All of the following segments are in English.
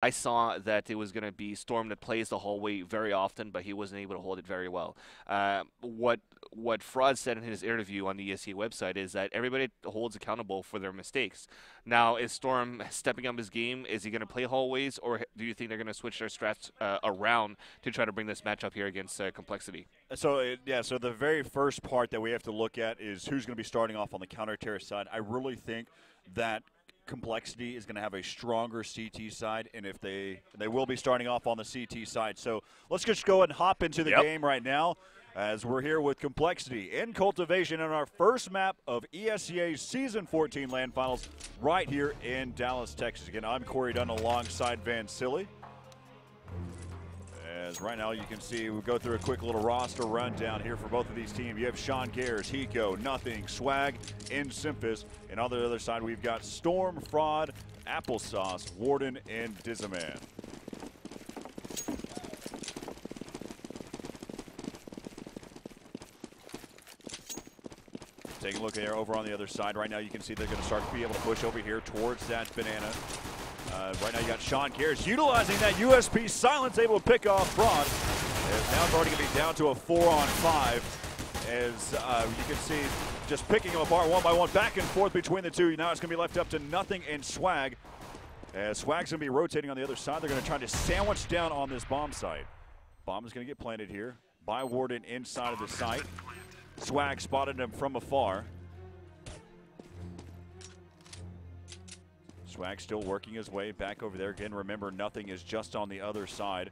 I saw that it was going to be Storm that plays the hallway very often, but he wasn't able to hold it very well. What fRoD said in his interview on the ESEA website is that everybody holds accountable for their mistakes. Now, is Storm stepping up his game? Is he going to play hallways, or do you think they're going to switch their strats around to try to bring this matchup here against complexity? So, yeah, so the very first part that we have to look at is who's going to be starting off on the counter-terror side. I really think that compLexity is going to have a stronger CT side, and if they will be starting off on the CT side. So let's just go ahead and hop into the game right now as we're here with compLexity in cuLtivation in our first map of ESEA Season 14 LAN Finals right here in Dallas, Texas. Again, I'm Corey Dunn alongside Van Silly. As right now you can see, we'll go through a quick little roster rundown here for both of these teams. You have sgares, Hiko, n0thing, Swag, and Simpus. And on the other side, we've got Storm, fRoD, Applesauce, Warden, and Dizaman. Take a look there over on the other side. Right now you can see they're going to start to be able to push over here towards that banana. Right now you got sgares utilizing that USP silence, able to pick off fRoD. As now it's already going to be down to a 4-on-5. As you can see, just picking them apart one by one, back and forth between the two. Now it's going to be left up to n0thing and Swag. As Swag's going to be rotating on the other side, they're going to try to sandwich down on this bomb site. Bomb is going to get planted here by Warden inside of the site. Swag spotted him from afar. Swag still working his way back over there. Again, remember, n0thing is just on the other side.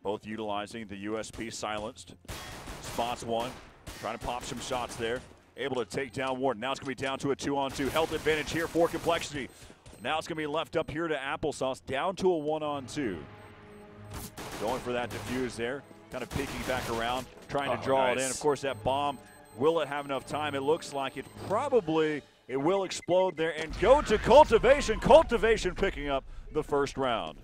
Both utilizing the USP silenced. Spots one, trying to pop some shots there. Able to take down Warden. Now it's going to be down to a 2-on-2. Health advantage here for compLexity. Now it's going to be left up here to Applesauce, down to a 1-on-2. Going for that defuse there. Kind of peeking back around, trying to draw it in. Of course, that bomb, will it have enough time? It looks like it probably... It will explode there and go to cuLtivation. cuLtivation picking up the first round.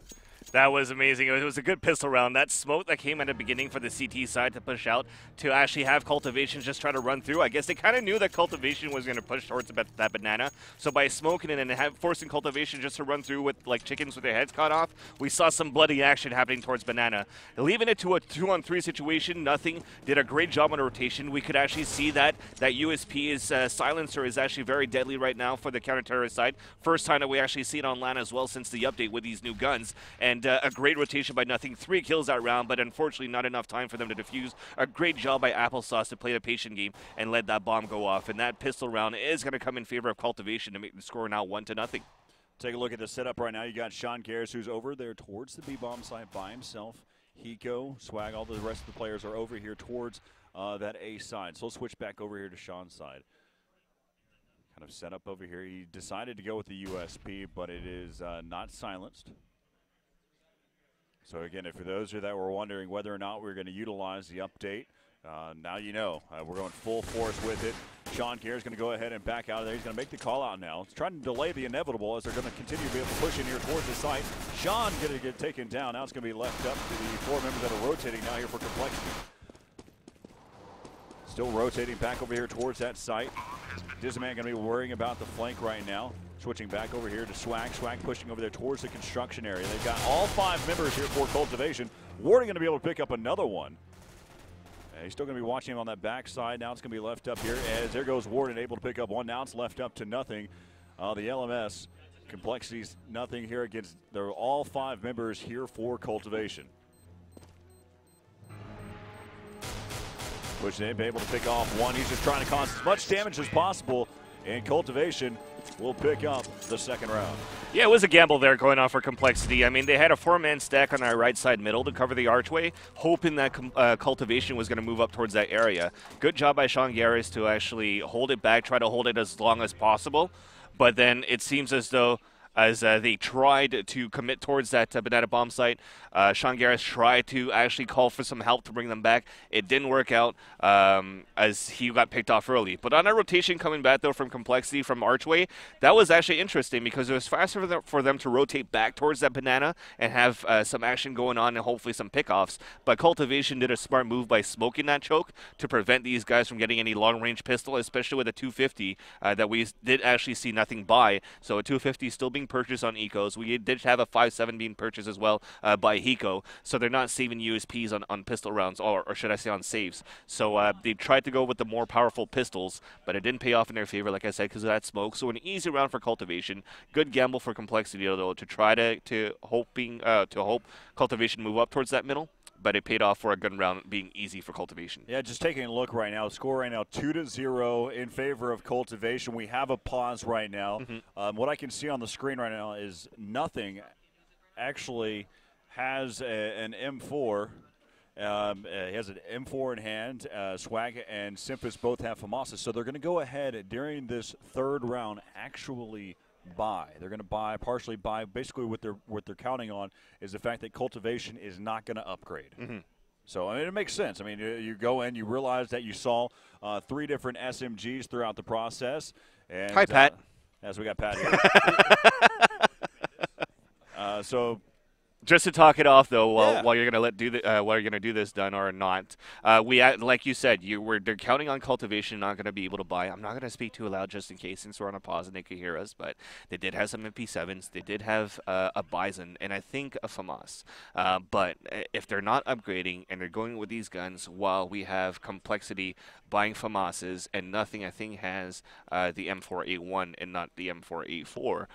That was amazing. It was a good pistol round. That smoke that came at the beginning for the CT side to push out, to actually have cuLtivation just try to run through. I guess they kind of knew that cuLtivation was going to push towards that banana. So by smoking it and forcing cuLtivation just to run through with like chickens with their heads cut off, we saw some bloody action happening towards banana. Leaving it to a 2-on-3 situation, n0thing did a great job on the rotation. We could actually see that USP is silencer is actually very deadly right now for the counter-terrorist side. First time that we actually see it on LAN as well since the update with these new guns. And a great rotation by n0thing. 3 kills that round, but unfortunately not enough time for them to defuse. A great job by Applesauce to play the patient game and let that bomb go off. And that pistol round is going to come in favor of cuLtivation to make the score now 1-0. Take a look at the setup right now. You got sgares, who's over there towards the B-bomb site by himself. Hiko, Swag, all the rest of the players are over here towards that A side. So we'll switch back over here to Sean's side. Kind of set up over here. He decided to go with the USP, but it is not silenced. So again, for those of you that were wondering whether or not we're going to utilize the update, now you know. We're going full force with it. sgares is going to go ahead and back out of there. He's going to make the call out now. He's trying to delay the inevitable as they're going to continue to be able to push in here towards the site. Sean going to get taken down. Now it's going to be left up to the 4 members that are rotating now here for compLexity. Still rotating back over here towards that site. Dizaman going to be worrying about the flank right now. Switching back over here to Swag. Swag pushing over there towards the construction area. They've got all 5 members here for cuLtivation. Warden going to be able to pick up another one. And he's still going to be watching him on that backside. Now it's going to be left up here as there goes Warden, able to pick up one. Now it's left up to n0thing. The LMS, compLexity's n0thing here against they're all 5 members here for cuLtivation. Which they've been able to pick off one. He's just trying to cause as much damage as possible. And cuLtivation will pick up the second round. Yeah, it was a gamble there going on for compLexity. I mean, they had a 4-man stack on our right side middle to cover the archway, hoping that cuLtivation was going to move up towards that area. Good job by sgares to actually hold it back, try to hold it as long as possible. But then it seems as though as they tried to commit towards that banana bomb site. sgares tried to actually call for some help to bring them back. It didn't work out as he got picked off early. But on a rotation coming back, though, from compLexity from Archway, that was actually interesting because it was faster for them to rotate back towards that banana and have some action going on and hopefully some pickoffs. But cuLtivation did a smart move by smoking that choke to prevent these guys from getting any long-range pistol, especially with a 250 that we did actually see n0thing buy. So a 250 still being being purchased on ecos. We did have a 5.7 being purchased as well by Hiko, so they're not saving USPs on pistol rounds, or should I say on saves. So they tried to go with the more powerful pistols, but it didn't pay off in their favor, like I said, because of that smoke. So an easy round for cuLtivation. Good gamble for compLexity, though, to try to hope cuLtivation move up towards that middle. But it paid off for a good round being easy for cuLtivation. Yeah, just taking a look right now, score right now 2-0 in favor of cuLtivation. We have a pause right now. What I can see on the screen right now is n0thing actually has an M4. He has an M4 in hand. Swag and Simpus both have FAMASA, so they're going to go ahead during this third round actually buy. They're going to partially buy. Basically, what they're counting on is the fact that cuLtivation is not going to upgrade. So I mean, it makes sense. I mean, you go in, you realize that you saw 3 different SMGs throughout the process. And, hi, Pat. As we got Pat here. So. Just to talk it off, though, while you're gonna while you're gonna do this, done or not, like you said, they're counting on cuLtivation not gonna be able to buy. I'm not gonna speak too loud just in case, since we're on a pause and they could hear us. But they did have some MP7s, they did have a Bison, and I think a FAMAS. But if they're not upgrading and they're going with these guns, while we have compLexity buying FAMASs and n0thing, I think, has the M4A1 and not the M4A4,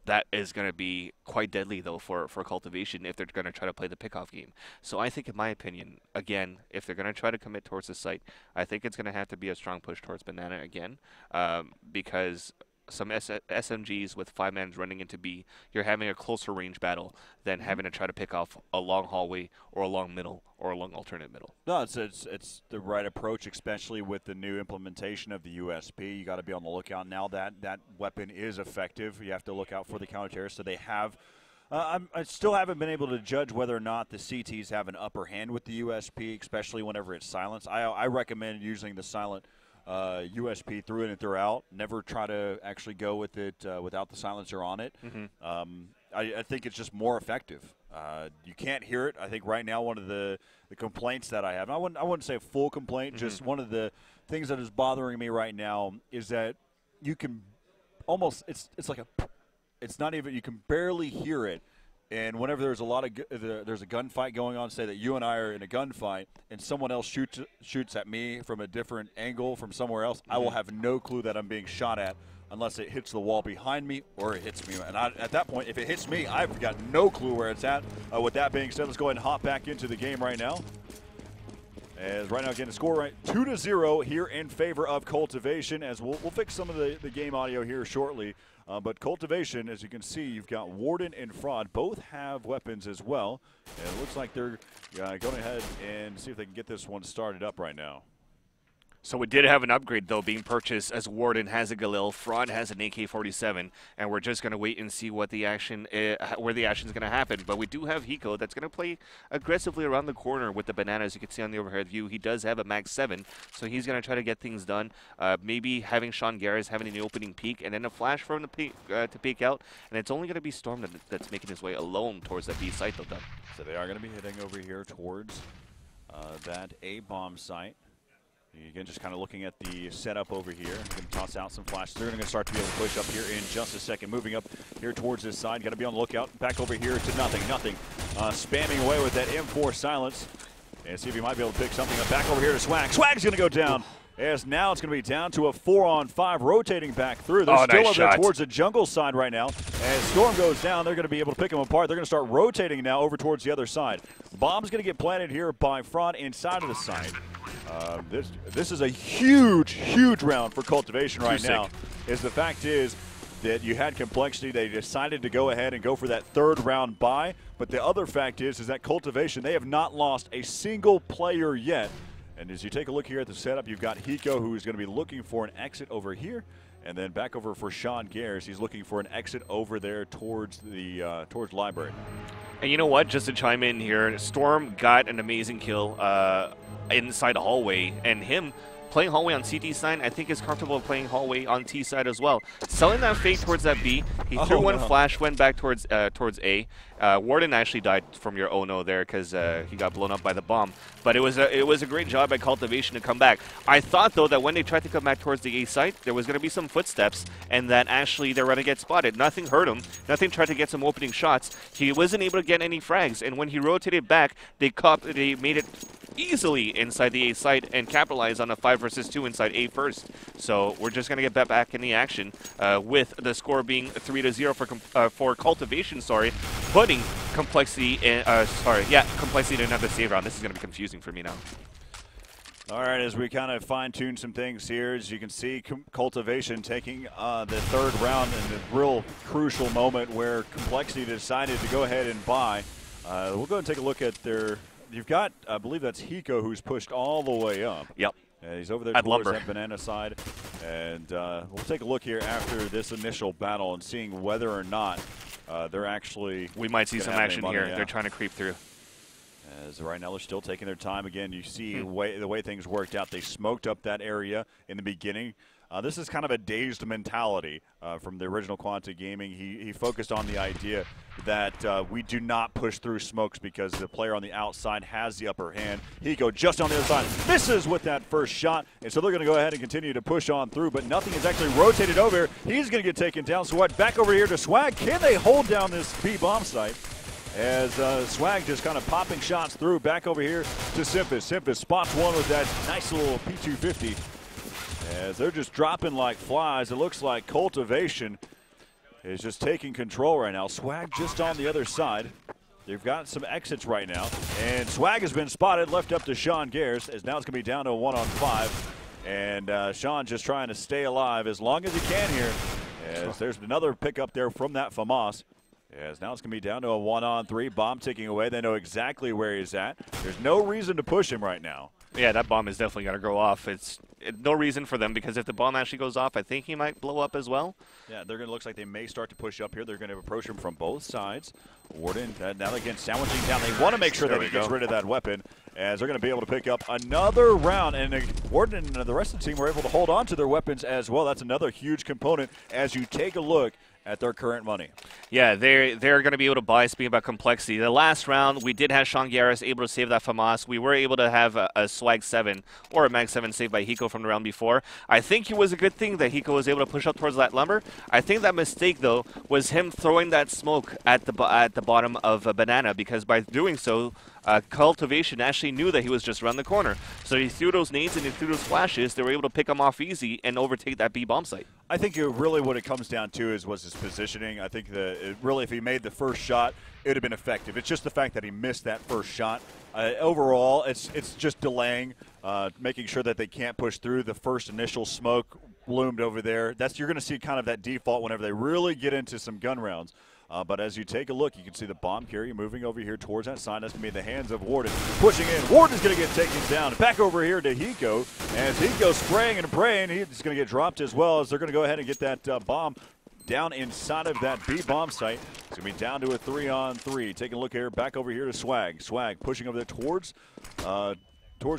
that is gonna be quite deadly, though, for cuLtivation if they're going to try to play the pickoff game. So I think, in my opinion, again, if they're going to try to commit towards the site, I think it's going to have to be a strong push towards Banana again, because some SMGs with 5-mans running into B, you're having a closer range battle than having to try to pick off a long hallway or a long middle or a long alternate middle. No, it's the right approach, especially with the new implementation of the USP. You got to be on the lookout now that that weapon is effective. You have to look out for the counter terrorists. So they have. I still haven't been able to judge whether or not the CTs have an upper hand with the USP, especially whenever it's silenced. I recommend using the silent USP through in and throughout. Never try to actually go with it without the silencer on it. I think it's just more effective. You can't hear it. I think right now one of the complaints that I have, and I wouldn't say a full complaint, just one of the things that is bothering me right now is that you can almost, it's like a, it's not even, you can barely hear it. And whenever there's a lot of there's a gunfight going on, say that you and I are in a gunfight, and someone else shoots at me from a different angle from somewhere else, I will have no clue that I'm being shot at unless it hits the wall behind me or it hits me. And at that point, if it hits me, I've got no clue where it's at. With that being said, let's go ahead and hop back into the game right now. As right now, again, the score right 2-0 here in favor of cuLtivation. As we'll fix some of the game audio here shortly. But cuLtivation, as you can see, you've got Warden and fRoD. Both have weapons as well. And it looks like they're going ahead and see if they can get this one started up right now. So we did have an upgrade, though, being purchased, as Warden has a Galil, fRoD has an AK-47, and we're just going to wait and see what the action, where the action is going to happen. But we do have Hiko that's going to play aggressively around the corner with the banana, as you can see on the overhead view. He does have a Mag 7, so he's going to try to get things done. Maybe having sgares having the opening peek, and then a flash from the peek, to peek out, and it's only going to be Storm that's making his way alone towards that B site, though. So they are going to be heading over here towards that A-bomb site. Again, just kind of looking at the setup over here. Going to toss out some flashes. They're going to start to be able to push up here in just a second. Moving up here towards this side. Got to be on the lookout. Back over here to n0thing. Spamming away with that M4 silence. And see if he might be able to pick something up. Back over here to Swag. Swag's going to go down. As now it's going to be down to a 4-on-5, rotating back through. They're still over there towards the jungle side right now. As Storm goes down, they're going to be able to pick them apart. They're going to start rotating now over towards the other side. Bomb's going to get planted here by fRoD inside of the site. This is a huge round for cuLtivation right now. The fact is that you had compLexity. They decided to go ahead and go for that third round buy. But the other fact is that cuLtivation, they have not lost a single player yet. And as you take a look here at the setup, you've got Hiko, who is going to be looking for an exit over here. And then back over for sgares. He's looking for an exit over there towards the towards library. And you know what? Just to chime in here, Storm got an amazing kill inside the hallway, and him playing hallway on CT side, I think is comfortable playing hallway on T side as well. Selling that fake towards that B, he threw one flash, went back towards A. Warden actually died from your oh no there because he got blown up by the bomb. But it was a great job by cuLtivation to come back. I thought though that when they tried to come back towards the A site, there was going to be some footsteps, and that actually they're going to get spotted. Nothing hurt him. Nothing tried to get some opening shots. He wasn't able to get any frags, and when he rotated back, they made it easily inside the A site and capitalized on a 5 versus 2 inside A first. So we're just going to get back in the action with the score being 3-0 for cuLtivation. Sorry, putting compLexity compLexity in another save round. This is going to be confusing for me now. All right, as we kind of fine-tune some things here, as you can see, cuLtivation taking the third round in the real crucial moment where compLexity decided to go ahead and buy. We'll go and take a look at their. You've got, I believe that's Hiko, who's pushed all the way up. Yep. He's over there towards that banana side. And we'll take a look here after this initial battle and seeing whether or not they're actually. We might see some action here. Yeah. They're trying to creep through. As right now they're still taking their time. Again, you see the way things worked out. They smoked up that area in the beginning. This is kind of a dazed mentality from the original Quanta Gaming. He focused on the idea that we do not push through smokes because the player on the outside has the upper hand. Hiko just on the other side misses with that first shot, and so they're going to go ahead and continue to push on through, but nothing is actually rotated over. He's going to get taken down. So what? Back over here to Swag. Can they hold down this B bomb site? As Swag just kind of popping shots through. Back over here to Simpus. Simpus spots one with that nice little P250. As they're just dropping like flies, it looks like cuLtivation is just taking control right now. Swag just on the other side. They've got some exits right now. And Swag has been spotted, left up to sgares, as now it's going to be down to a 1-on-5. And Sean just trying to stay alive as long as he can here. As there's another pickup there from that FAMAS. As now it's going to be down to a 1-on-3. Bomb ticking away. They know exactly where he's at. There's no reason to push him right now. Yeah, that bomb is definitely going to go off. It's no reason for them, because if the bomb actually goes off, I think he might blow up as well. Yeah, they're going to look like they may start to push up here. They're going to approach him from both sides. Warden, now again, sandwiching down. They want to make sure that he gets rid of that weapon, as they're going to be able to pick up another round. And Warden and the rest of the team were able to hold on to their weapons as well. That's another huge component as you take a look at their current money. Yeah, they're going to be able to buy, speaking about compLexity. The last round, we did have sgares able to save that FAMAS. We were able to have a Swag 7 or a Mag 7 saved by Hiko from the round before. I think it was a good thing that Hiko was able to push up towards that lumber. I think that mistake, though, was him throwing that smoke at the bottom of a banana, because by doing so, cuLtivation actually knew that he was just around the corner. So he threw those nades and he threw those flashes. They were able to pick him off easy and overtake that B bomb site. I think really what it comes down to was his positioning. I think really if he made the first shot, it would have been effective. It's just the fact that he missed that first shot. Overall, it's just delaying, making sure that they can't push through. The first initial smoke loomed over there. You're going to see kind of that default whenever they really get into some gun rounds. But as you take a look, you can see the bomb carrier moving over here towards that side. That's going to be in the hands of Warden. Pushing in. Warden's going to get taken down. Back over here to Hiko. As Hiko's spraying and praying, he's going to get dropped as well, as they're going to go ahead and get that bomb down inside of that B bomb site. It's going to be down to a 3-on-3. Taking a look here. Back over here to Swag. Swag pushing over there towards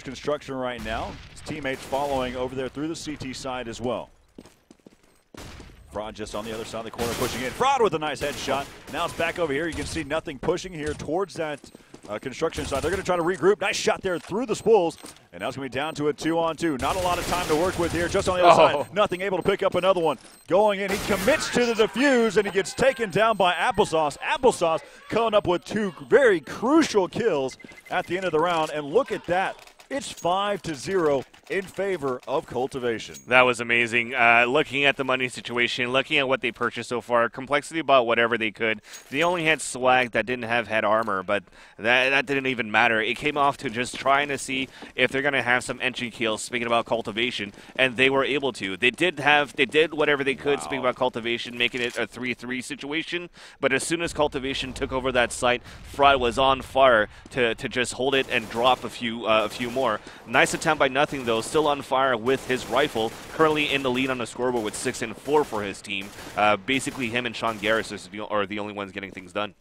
construction right now. His teammates following over there through the CT side as well. fRoD just on the other side of the corner pushing in. fRoD with a nice headshot. Now it's back over here. You can see n0thing pushing here towards that construction side. They're going to try to regroup. Nice shot there through the spools. And now it's going to be down to a 2-on-2. Not a lot of time to work with here. Just on the other side. n0thing able to pick up another one. Going in. He commits to the defuse, and he gets taken down by Applesauce. Applesauce coming up with 2 very crucial kills at the end of the round. And look at that. It's 5-0 in favor of cuLtivation. That was amazing. Looking at the money situation, looking at what they purchased so far, compLexity bought whatever they could. They only had Swag that didn't have head armor, but that didn't even matter. It came off to just trying to see if they're going to have some entry kills, speaking about cuLtivation, and they were able to. They did whatever they could, speaking about cuLtivation, making it a 3-3 situation, but as soon as cuLtivation took over that site, fRoD was on fire to just hold it and drop a few more. Nice attempt by n0thing, though, still on fire with his rifle, currently in the lead on the scoreboard with 6-4 for his team. Basically, him and sgares are the only ones getting things done.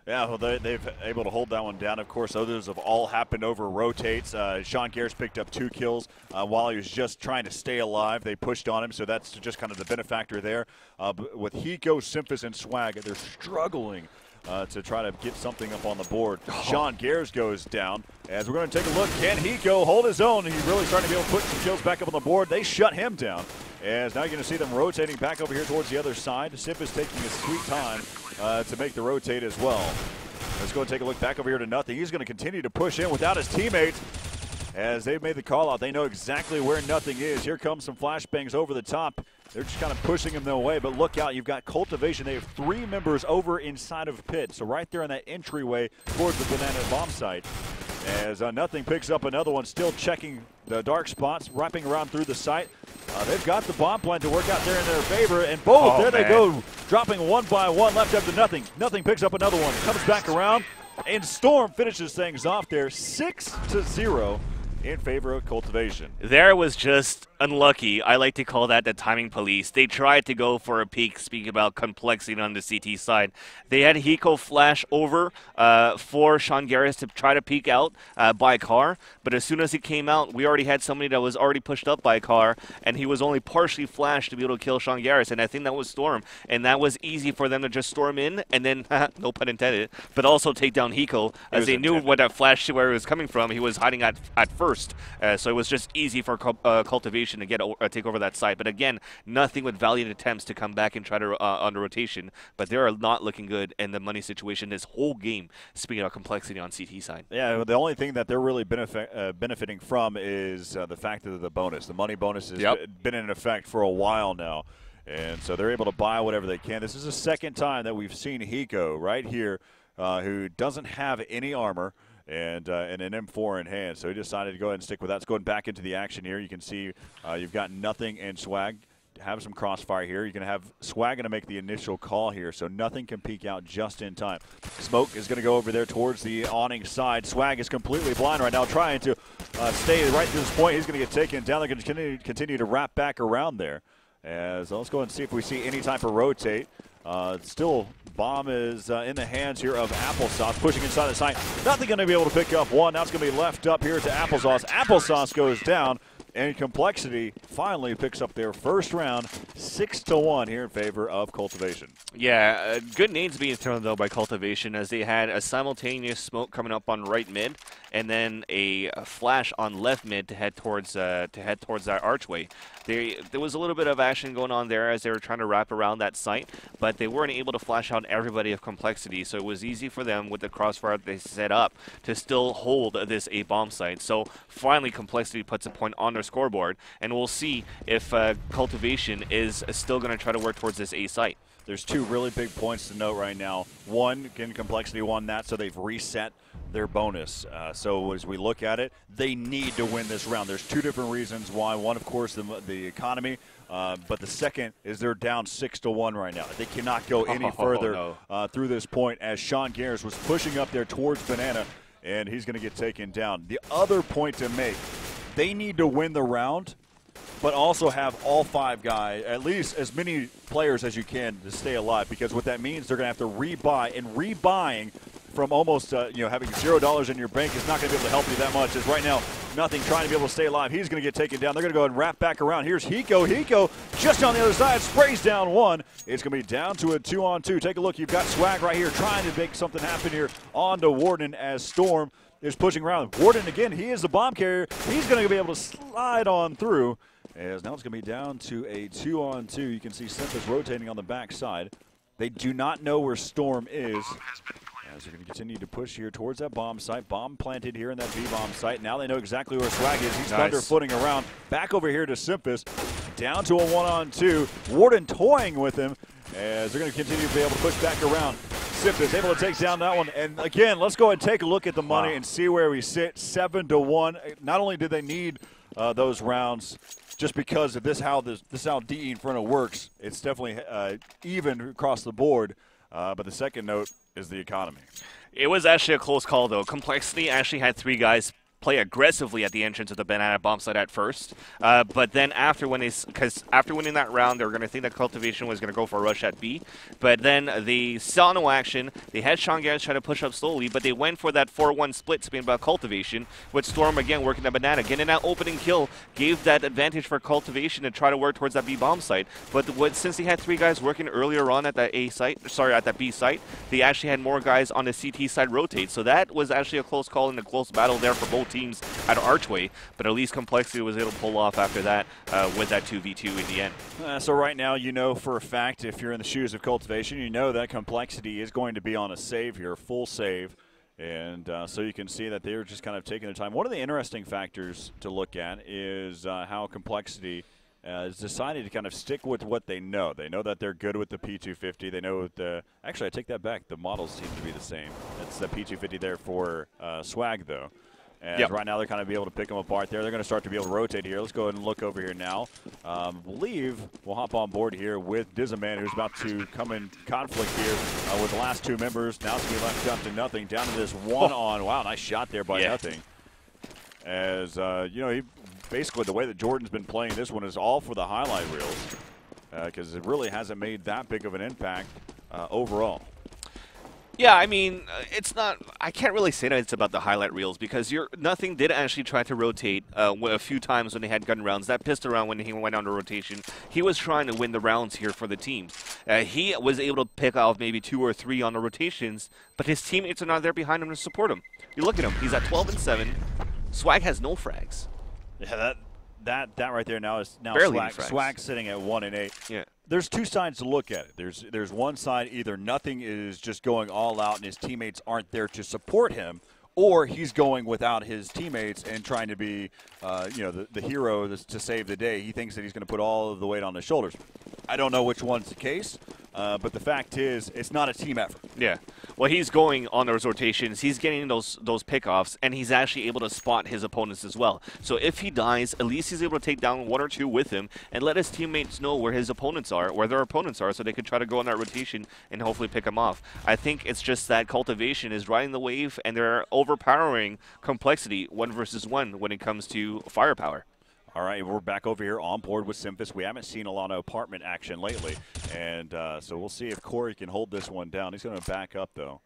Yeah, well, they've able to hold that one down. Of course, others have all happened over rotates. sgares picked up 2 kills while he was just trying to stay alive. They pushed on him, so that's just kind of the benefactor there. But with Hiko, Simphis, and Swag, they're struggling to try to get something up on the board. sgares goes down. As we're going to take a look, can Hiko hold his own? He's really starting to be able to put some kills back up on the board. They shut him down. As now you're going to see them rotating back over here towards the other side. Simphis taking his sweet time to make the rotate as well. Let's go and take a look back over here to n0thing. He's going to continue to push in without his teammates. As they've made the call out, they know exactly where n0thing is. Here comes some flashbangs over the top. They're just kind of pushing him their way, but look out, you've got cuLtivation. They have 3 members over inside of pit, so right there in that entryway towards the banana bomb site. As n0thing picks up another one, still checking the dark spots, wrapping around through the site. They've got the bomb plan to work out there in their favor, and both, there they go, dropping one by one, left up to n0thing. n0thing picks up another one, comes back around, and Storm finishes things off there, 6-0 in favor of cuLtivation. There was just unlucky. I like to call that the timing police. They tried to go for a peek, speaking about complexity on the CT side. They had Hiko flash over for sgares to try to peek out by car, but as soon as he came out, we already had somebody that was already pushed up by a car, and he was only partially flashed to be able to kill sgares, and I think that was Storm, and that was easy for them to just storm in, and then, no pun intended, but also take down Hiko, as they knew what that flash, where it was coming from. He was hiding at first, so it was just easy for cuLtivation to get take over that side. But again, n0thing with valiant attempts to come back and try to on the rotation, but they are not looking good in the money situation this whole game, speaking of complexity on CT side. Yeah, the only thing that they're really benefiting from is the fact of the bonus. The money bonus has been in effect for a while now, and so they're able to buy whatever they can. This is the second time that we've seen Hiko right here, who doesn't have any armor, and an M4 in hand. So he decided to go ahead and stick with that. It's going back into the action here. You can see you've got n0thing and Swag. Have some crossfire here. You're going to have Swag going to make the initial call here, so n0thing can peek out just in time. Smoke is going to go over there towards the awning side. Swag is completely blind right now, trying to stay right to this point. He's going to get taken down. They're going to continue to wrap back around there. As let's go and see if we see any type of rotate. Still, bomb is in the hands here of Applesauce, pushing inside the site. n0thing going to be able to pick up one. Now it's going to be left up here to Applesauce. Applesauce goes down, and complexity finally picks up their first round, 6-1 here in favor of cuLtivation. Yeah, good nades being thrown though by cuLtivation, as they had a simultaneous smoke coming up on right mid, and then a flash on left mid to head towards that archway. There was a little bit of action going on there as they were trying to wrap around that site, but they weren't able to flash out everybody of complexity, so it was easy for them with the crossfire they set up to still hold this A bomb site. So finally complexity puts a point on their scoreboard, and we'll see if cuLtivation is still going to try to work towards this A site. There's 2 really big points to note right now. One, again, complexity won that, so they've reset their bonus. So as we look at it, they need to win this round. There's 2 different reasons why. One, of course, the economy, but the second is they're down 6-1 right now. They cannot go any further through this point, as sgares was pushing up there towards Banana, and he's going to get taken down. The other point to make, they need to win the round, but also have all 5 guys, at least as many players as you can, to stay alive, because what that means, they're going to have to rebuy, and rebuying from almost having $0 in your bank is not going to be able to help you that much, as right now n0thing trying to be able to stay alive. He's going to get taken down. They're going to go ahead and wrap back around. Here's Hiko. Hiko just on the other side, sprays down one. It's going to be down to a 2-on-2. Take a look. You've got Swag right here trying to make something happen here on to Warden, as Storm is pushing around. Warden, again, he is the bomb carrier. He's going to be able to slide on through. As now it's going to be down to a 2-on-2. You can see Simphis rotating on the backside. They do not know where Storm is, as they're going to continue to push here towards that bomb site. Bomb planted here in that B-bomb site. Now they know exactly where Swag is. He's thunderfooting around. Back over here to Simphis. Down to a 1-on-2. Warden toying with him, as they're going to continue to be able to push back around. Simphis able to take down that one. And again, let's go ahead and take a look at the money and see where we sit. 7-1. Not only did they need those rounds, just because of this how DE Inferno works, it's definitely even across the board. But the second note is the economy. It was actually a close call, though. Complexity actually had 3 guys play aggressively at the entrance of the banana bomb site at first, but then after winning that round, they were going to think that cuLtivation was going to go for a rush at B, but then they saw no action. They had sgares try to push up slowly, but they went for that 4-1 split to be about cuLtivation, with Storm again working the banana. Getting that opening kill gave that advantage for cuLtivation to try to work towards that B bomb site, but since they had 3 guys working earlier on at that at that B site, they actually had more guys on the CT side rotate, so that was actually a close call and a close battle there for both teams at Archway, but at least compLexity was able to pull off after that with that 2v2 in the end. So right now, you know for a fact, if you're in the shoes of cuLtivation, you know that compLexity is going to be on a save here, full save. And so you can see that they're just kind of taking their time. One of the interesting factors to look at is how compLexity has decided to kind of stick with what they know. They know that they're good with the P250. They know the – actually, I take that back. The models seem to be the same. It's the P250 there for Swag, though. And right now they're kind of be able to pick them apart there. They're going to start to be able to rotate here. Let's go ahead and look over here now. Believe we'll hop on board here with Dizaman, who's about to come in conflict here with the last 2 members. Now it's going to be left down to n0thing, down to this one-on. Wow, nice shot there by n0thing. As, you know, basically the way that Jordan's been playing this one is all for the highlight reels because it really hasn't made that big of an impact overall. Yeah, I mean, it's not – I can't really say that it's about the highlight reels because n0thing did actually try to rotate a few times when they had gun rounds. That pistol round when he went on to rotation, he was trying to win the rounds here for the team. He was able to pick off maybe 2 or 3 on the rotations, but his teammates are not there behind him to support him. You look at him. He's at 12-7. Swag has no frags. Yeah, that right there now is Swag sitting at 1-8. Yeah. There's 2 sides to look at it. There's one side, either n0thing is just going all out and his teammates aren't there to support him, or he's going without his teammates and trying to be, you know, the hero to save the day. He thinks that he's going to put all of the weight on his shoulders. I don't know which one's the case, but the fact is it's not a team effort. Yeah. Well, he's going on those rotations. He's getting those pickoffs, and he's actually able to spot his opponents as well. So if he dies, at least he's able to take down 1 or 2 with him and let his teammates know where his opponents are, where their opponents are, so they could try to go on that rotation and hopefully pick him off. I think it's just that cuLtivation is riding the wave, and they're overpowering compLexity 1 versus 1 when it comes to firepower. All right, we're back over here on board with Simphis. We haven't seen a lot of apartment action lately, and so we'll see if Corey can hold this one down. He's going to back up, though.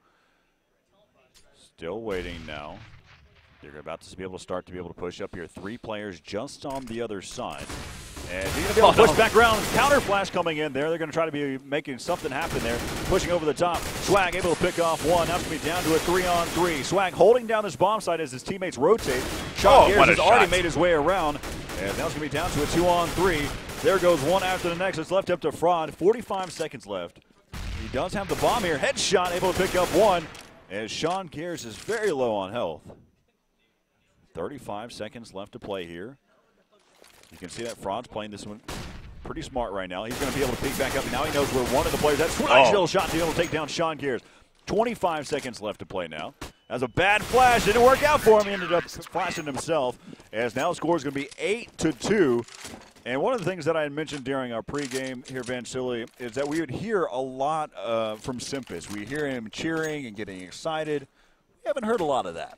Still waiting now. They're about to be able to start to be able to push up here. 3 players just on the other side. And he's going to be able to push back around. Counter flash coming in there. They're going to try to be making something happen there. Pushing over the top. Swag able to pick off 1. Now it's going to be down to a 3-on-3. Swag holding down this bomb site as his teammates rotate. sgares has already made his way around. And now it's going to be down to a 2-on-3. There goes one after the next. It's left up to fRoD. 45 seconds left. He does have the bomb here. Headshot able to pick up 1. As sgares is very low on health. 35 seconds left to play here. You can see that fRoD's playing this one pretty smart right now. He's going to be able to peek back up. And now he knows where one of the players is. Nice little shot to be able to take down sgares. 25 seconds left to play now. That's a bad flash. Didn't work out for him. He ended up flashing himself. As now the score is going to be 8-2. And one of the things that I had mentioned during our pregame here, Vansili, is that we would hear a lot from Simphis. We hear him cheering and getting excited. We haven't heard a lot of that.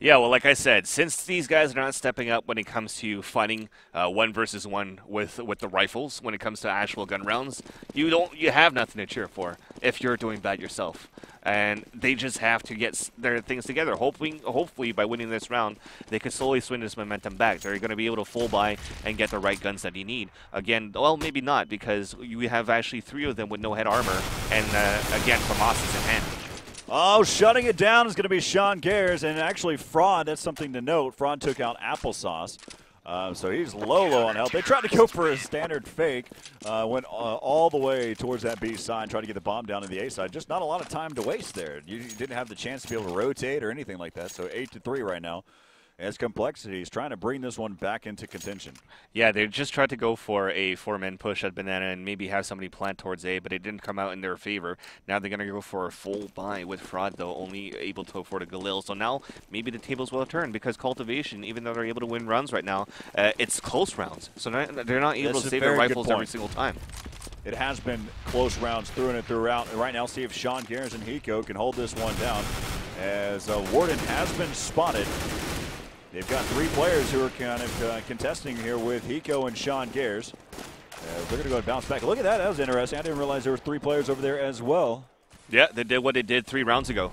Yeah, well, like I said, since these guys are not stepping up when it comes to fighting 1 versus 1 with the rifles, when it comes to actual gun rounds, you have nothing to cheer for if you're doing bad yourself. And they just have to get their things together. Hopefully, by winning this round, they could slowly swing this momentum back. They're going to be able to full buy and get the right guns that you need. Again, well, maybe not, because you have actually 3 of them with no head armor, and again, FAMAS is in hand. Oh, shutting it down is going to be sgares, and actually fRoD, that's something to note. fRoD took out Applesauce, so he's low on health. They tried to go for a standard fake, went all the way towards that B side, tried to get the bomb down to the A side. Just not a lot of time to waste there. You didn't have the chance to be able to rotate or anything like that, so 8-3 right now. As compLexity is trying to bring this one back into contention. Yeah, they just tried to go for a 4-man push at banana and maybe have somebody plant towards A, but it didn't come out in their favor. Now they're going to go for a full buy with fRoD, though, only able to afford a Galil. So now maybe the tables will have turned, because cuLtivation, even though they're able to win rounds right now, it's close rounds. So they're not able to save their rifles every single time. It has been close rounds through and throughout. And right now, see if sgares and Hiko can hold this one down, as Warden has been spotted. They've got 3 players who are kind of contesting here with Hiko and sgares. They're going to go and bounce back. Look at that. That was interesting. I didn't realize there were 3 players over there as well. Yeah, they did what they did 3 rounds ago.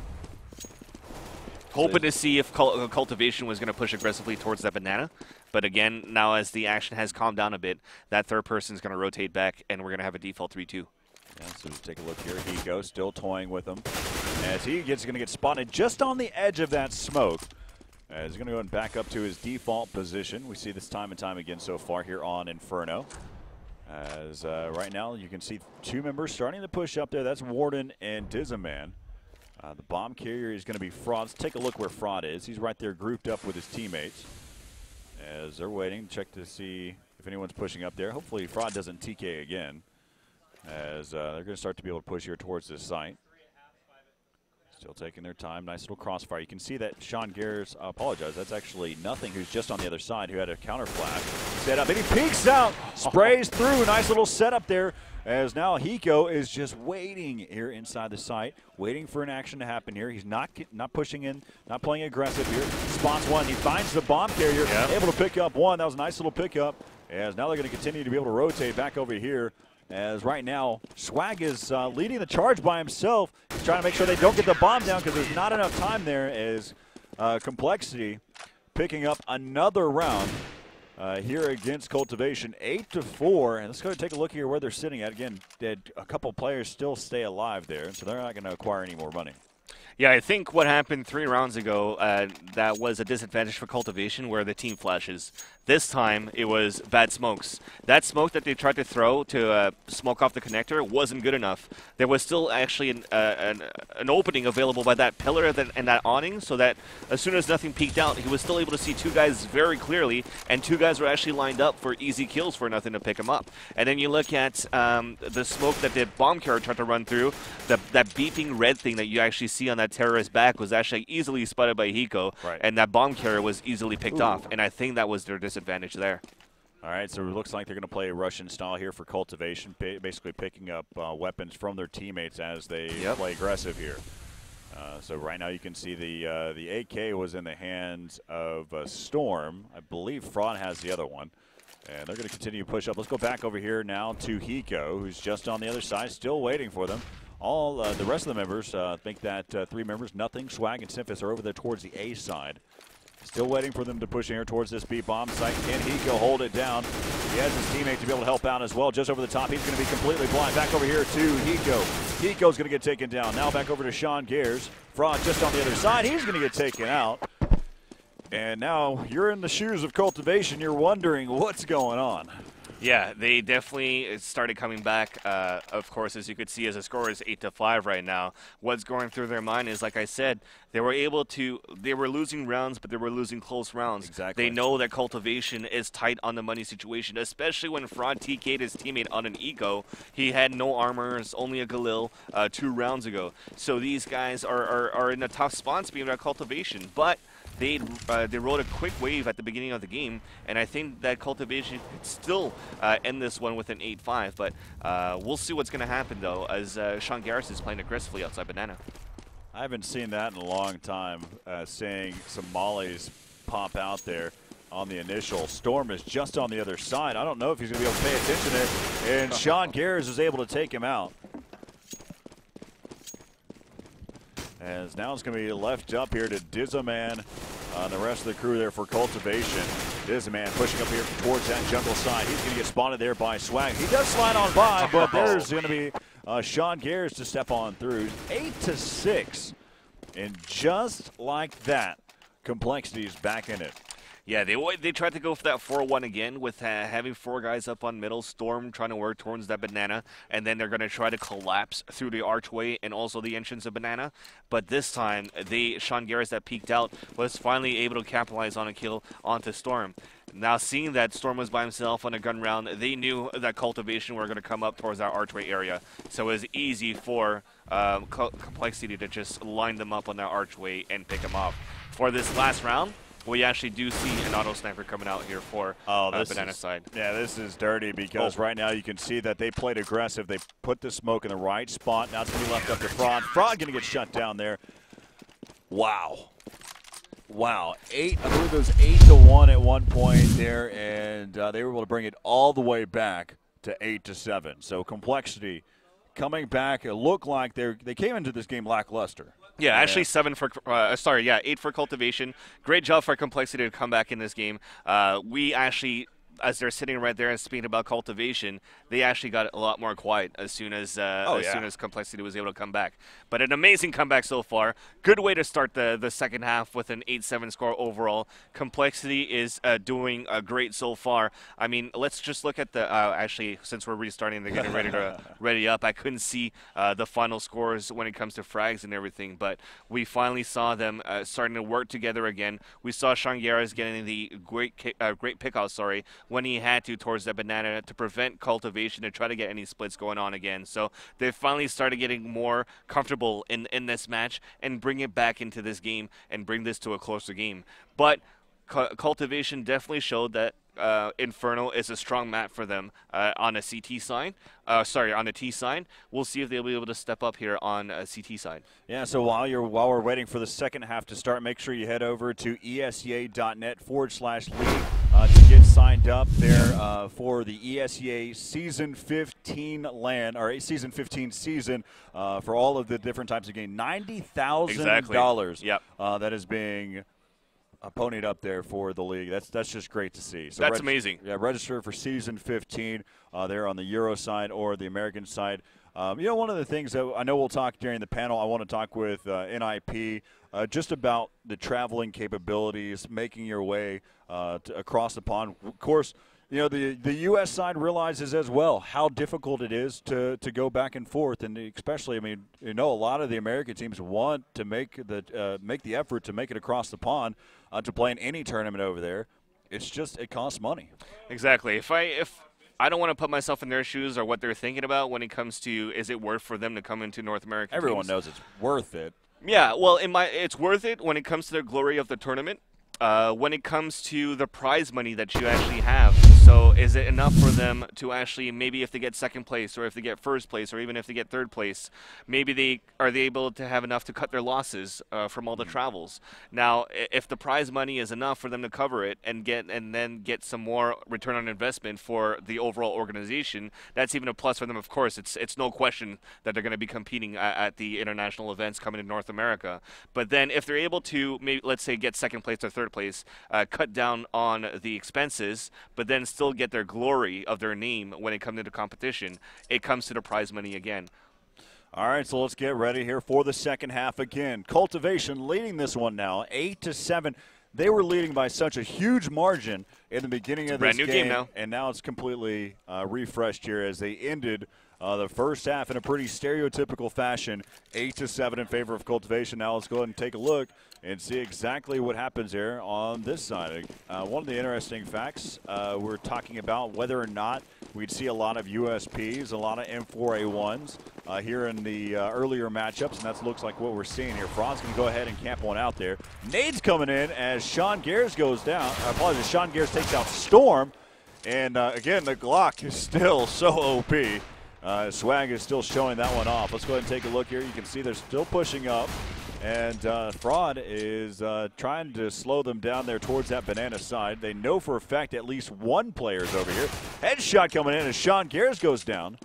Hoping to see if cuLtivation was going to push aggressively towards that banana. But again, now as the action has calmed down a bit, that third person is going to rotate back, and we're going to have a default 3-2. Yeah, so just take a look here. Hiko still toying with him. As he is going to get spotted just on the edge of that smoke. He's going to go and back up to his default position. We see this time and time again so far here on Inferno. As right now you can see 2 members starting to push up there. That's Warden and Dizaman. The bomb carrier is going to be fRoD. Let's take a look where fRoD is. He's right there grouped up with his teammates. As they're waiting, check to see if anyone's pushing up there. Hopefully fRoD doesn't TK again. As they're going to start to be able to push here towards this site. Still taking their time. Nice little crossfire. You can see that sgares, I apologize, that's actually n0thing, who's just on the other side, who had a counter flash. Set up, and he peeks out, sprays through. Nice little setup there, as now Hiko is just waiting here inside the site, waiting for an action to happen here. He's not pushing in, not playing aggressive here. Spots one. He finds the bomb carrier, able to pick up one. That was a nice little pickup, as now they're going to continue to be able to rotate back over here. As right now, Swag is leading the charge by himself. He's trying to make sure they don't get the bomb down because there's not enough time there. As compLexity picking up another round here against cuLtivation, 8-4. And let's go and take a look here where they're sitting at. Again, a couple players still stay alive there, so they're not going to acquire any more money. Yeah, I think what happened 3 rounds ago, that was a disadvantage for cuLtivation where the team flashes. This time, it was bad smokes. That smoke that they tried to throw to smoke off the connector wasn't good enough. There was still actually an opening available by that pillar and that awning, so that as soon as n0thing peeked out, he was still able to see 2 guys very clearly, and 2 guys were actually lined up for easy kills for n0thing to pick him up. And then you look at the smoke that the bomb carrier tried to run through, that beeping red thing that you actually see on that terrorist back was actually easily spotted by Hiko, and that bomb carrier was easily picked off, and I think that was their disadvantage there. All right, so it looks like they're going to play Russian style here for cuLtivation, basically picking up weapons from their teammates as they play aggressive here. So right now you can see the AK was in the hands of Storm. I believe fRoD has the other one. And they're going to continue to push up. Let's go back over here now to Hiko, who's just on the other side, still waiting for them. All the rest of the members, I think that 3 members, n0thing, Swag, and Simphis are over there towards the A side. Still waiting for them to push in here towards this B bomb site. Can Hiko hold it down? He has his teammate to be able to help out as well. Just over the top, he's going to be completely blind. Back over here to Hiko. Hiko's going to get taken down. Now back over to sgares. fRoD just on the other side. He's going to get taken out. And now you're in the shoes of cuLtivation. You're wondering what's going on. Yeah, they definitely started coming back. Of course, as you could see, as the score is 8-5 right now, what's going through their mind is, like I said, they were losing rounds, but they were losing close rounds. Exactly. They know that cuLtivation is tight on the money situation, especially when fRoD TK'd his teammate on an eco. He had no armors, only a Galil 2 rounds ago. So these guys are in a tough spot being at cuLtivation, but they rode a quick wave at the beginning of the game, and I think that cuLtivation could still end this one with an 8-5. But we'll see what's going to happen, though, as sgares is playing aggressively outside banana. I haven't seen that in a long time, seeing some mollies pop out there on the initial. Storm is just on the other side. I don't know if he's going to be able to pay attention there, and sgares is able to take him out. As now it's going to be left up here to Dizaman and the rest of the crew there for cuLtivation. Dizaman pushing up here towards that jungle side. He's going to get spotted there by Swag. He does slide on by, but there's going to be sgares to step on through. 8-6. And just like that, compLexity's back in it. Yeah, they tried to go for that 4-1 again with having 4 guys up on middle, Storm trying to work towards that banana, and then they're going to try to collapse through the archway and also the entrance of banana. But this time, sgares that peeked out was finally able to capitalize on a kill onto Storm. Now, seeing that Storm was by himself on a gun round, they knew that cuLtivation were going to come up towards that archway area. So it was easy for compLexity to just line them up on that archway and pick them off. For this last round, we actually do see an auto sniper coming out here for banana side. Yeah, this is dirty because right now you can see that they played aggressive. They put the smoke in the right spot. Now it's going to be left up to fRoD. fRoD going to get shut down there. Wow. Wow, I believe it was 8-1 at one point there, and they were able to bring it all the way back to 8-7. So compLexity coming back. It looked like they came into this game lackluster. Yeah, actually 8 for cuLtivation. Great job for compLexity to come back in this game. We actually, as they're sitting right there and speaking about cuLtivation, they actually got a lot more quiet as soon as soon as compLexity was able to come back. But an amazing comeback so far. Good way to start the second half with an 8-7 score overall. compLexity is doing great so far. I mean, let's just look at the actually, since we're restarting, they're getting ready to ready up. I couldn't see the final scores when it comes to frags and everything, but we finally saw them starting to work together again. We saw sgares getting the great pickout, when he had to towards that banana to prevent cuLtivation to try to get any splits going on again. So they finally started getting more comfortable in this match and bring it back into this game and bring this to a closer game. But cuLtivation definitely showed that Inferno is a strong map for them on a CT side. On a T side. We'll see if they'll be able to step up here on a CT side. Yeah, so while we're waiting for the second half to start, make sure you head over to ESEA.net/league to get signed up there for the ESEA Season 15 LAN, or Season 15 season for all of the different types of games. $90,000 Yep. That is being ponied up there for the league. That's just great to see. So that's amazing. Yeah, register for Season 15 there on the Euro side or the American side. One of the things that I know we'll talk during the panel, I want to talk with NIP just about the traveling capabilities, making your way across the pond. Of course, the U.S. side realizes as well how difficult it is to go back and forth, and especially, a lot of the American teams want to make the effort to make it across the pond to play in any tournament over there. It's just, it costs money. Exactly. If I don't want to put myself in their shoes or what they're thinking about when it comes to, is it worth for them to come into North America? Everyone knows it's worth it. Yeah, well, it's worth it when it comes to the glory of the tournament. When it comes to the prize money that you actually have. So is it enough for them to actually, maybe if they get second place or if they get first place or even if they get third place, maybe are they able to have enough to cut their losses from all the travels? Now, if the prize money is enough for them to cover it and then get some more return on investment for the overall organization, that's even a plus for them. Of course, it's no question that they're going to be competing at the international events coming to North America. But then if they're able to, maybe let's say, get second place or third place, cut down on the expenses, but then still get their glory of their name when it comes into competition, it comes to the prize money again. All right, so let's get ready here for the second half again. cuLtivation leading this one now, 8-7. They were leading by such a huge margin in the beginning of this game now. And now it's completely refreshed here as they ended the first half in a pretty stereotypical fashion, 8-7 in favor of cuLtivation. Now let's go ahead and take a look and see exactly what happens here on this side. One of the interesting facts, we're talking about whether or not we'd see a lot of USPs, a lot of M4A1s here in the earlier matchups, and that looks like what we're seeing here. fRoD's going to go ahead and camp one out there. Nade's coming in as sgares goes down. I apologize, sgares takes out Storm, and again, the Glock is still so OP. Swag is still showing that one off. Let's go ahead and take a look here. You can see they're still pushing up, and fRoD is trying to slow them down there towards that banana side. They know for a fact at least one player's over here. Headshot coming in as sgares goes down.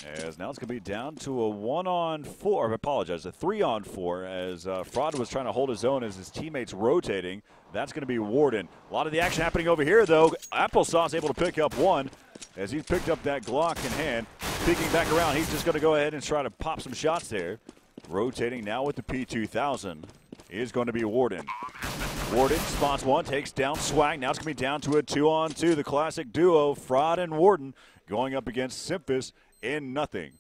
As now it's going to be down to a 1-on-4, or I apologize, a 3-on-4 as fRoD was trying to hold his own as his teammates rotating. That's going to be Warden. A lot of the action happening over here, though. Applesauce able to pick up one as he picked up that Glock in hand. Peeking back around, he's just going to go ahead and try to pop some shots there. Rotating now with the P2000 is going to be Warden. Warden spots one, takes down Swag. Now it's going to be down to a 2-on-2. The classic duo, fRoD and Warden, going up against Simphis in n0thing.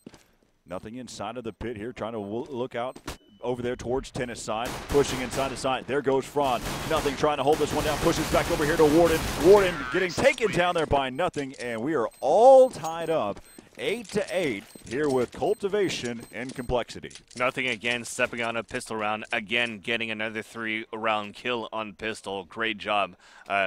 n0thing inside of the pit here, trying to look out over there towards tennis side, pushing inside the side. There goes fRoD. n0thing trying to hold this one down, pushes back over here to Warden. Warden getting taken down there by n0thing, and we are all tied up 8-8 here with cuLtivation and compLexity. n0thing again stepping on a pistol round, again getting another 3-round kill on pistol. Great job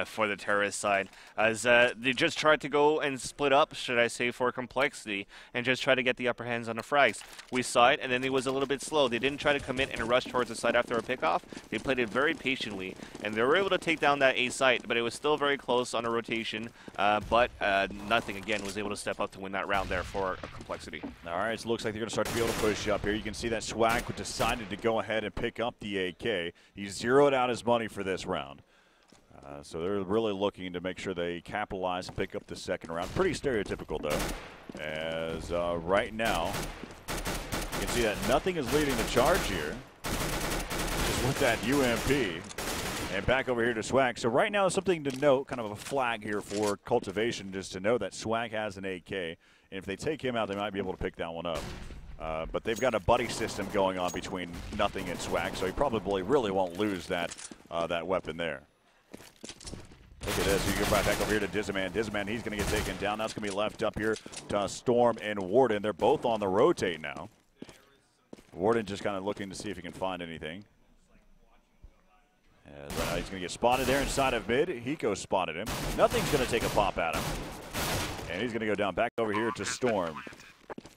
for the terrorist side. As they just tried to go and split up, should I say, for compLexity, and just try to get the upper hands on the frags. We saw it, and then it was a little bit slow. They didn't try to commit and rush towards the side after a pickoff. They played it very patiently, and they were able to take down that A site, but it was still very close on a rotation. But n0thing again was able to step up to win that round there for compLexity. All right, so it looks like they're going to start to be able to push up here. You can see that Swag decided to go ahead and pick up the AK. He zeroed out his money for this round. So they're really looking to make sure they capitalize and pick up the second round. Pretty stereotypical, though, as right now you can see that n0thing is leading the charge here, just with that UMP. And back over here to Swag. So right now, something to note, kind of a flag here for cuLtivation, just to know that Swag has an AK. And if they take him out, they might be able to pick that one up. But they've got a buddy system going on between n0thing and Swag, so he probably really won't lose that that weapon there. Look at this. You go right back over here to Dizaman. Dizaman, he's going to get taken down. That's going to be left up here to Storm and Warden. They're both on the rotate now. Warden just kind of looking to see if he can find anything. Right now he's going to get spotted there inside of mid. Hiko spotted him. n0thing's going to take a pop at him. And he's going to go down back over here to Storm.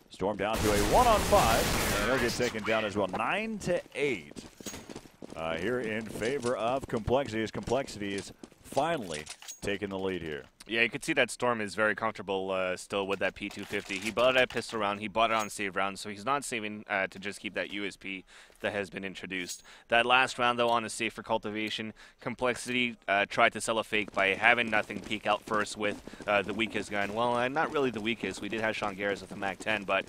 Storm down to a 1-on-5. And he'll get taken down as well. 9-8 here in favor of compLexity, as compLexity is finally taking the lead here. Yeah, you could see that Storm is very comfortable still with that P250. He bought that pistol round. He bought it on save round, so he's not saving to just keep that USP that has been introduced. That last round, though, on a save for cuLtivation, compLexity tried to sell a fake by having n0thing peek out first with the weakest gun. Well, not really the weakest. We did have sgares with a MAC-10, but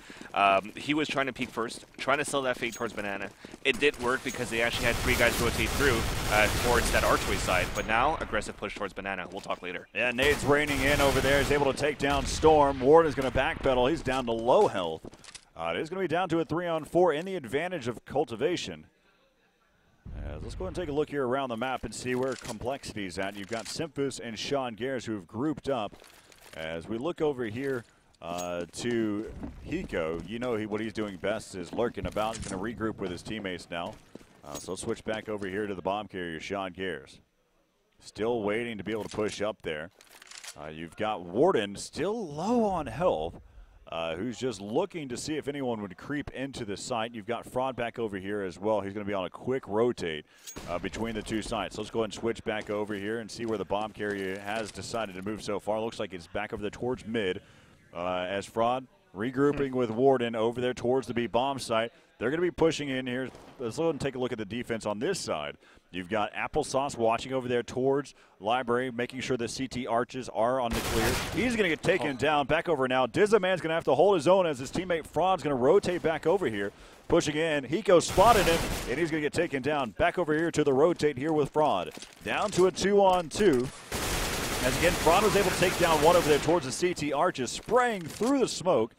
he was trying to peek first, trying to sell that fake towards Banana. It did work because they actually had 3 guys rotate through towards that archway side, but now aggressive push towards Banana. We'll talk later. Yeah, Nade's raining in over there. He's able to take down Storm. Warden is going to backpedal. He's down to low health. It is going to be down to a 3-on-4 in the advantage of cuLtivation. Let's go ahead and take a look here around the map and see where compLexity's at. You've got symphus and sgares who have grouped up. As we look over here to Hiko, you know what he's doing best is lurking about. He's going to regroup with his teammates now. So let's switch back over here to the bomb carrier, sgares. Still waiting to be able to push up there. You've got Warden still low on health, who's just looking to see if anyone would creep into the site. You've got fRoD back over here as well. He's going to be on a quick rotate between the two sites. So let's go ahead and switch back over here and see where the bomb carrier has decided to move so far. Looks like it's back over there towards mid as fRoD regrouping with Warden over there towards the B bomb site. They're going to be pushing in here. Let's go ahead and take a look at the defense on this side. You've got Applesauce watching over there towards Library, making sure the CT arches are on the clear. He's going to get taken down. Back over now. Dizaman's going to have to hold his own as his teammate fRoD's going to rotate back over here. Pushing in. Hiko spotted him, and he's going to get taken down. Back over here to the rotate here with fRoD. Down to a 2-on-2. As again, fRoD was able to take down one over there towards the CT arches, spraying through the smoke.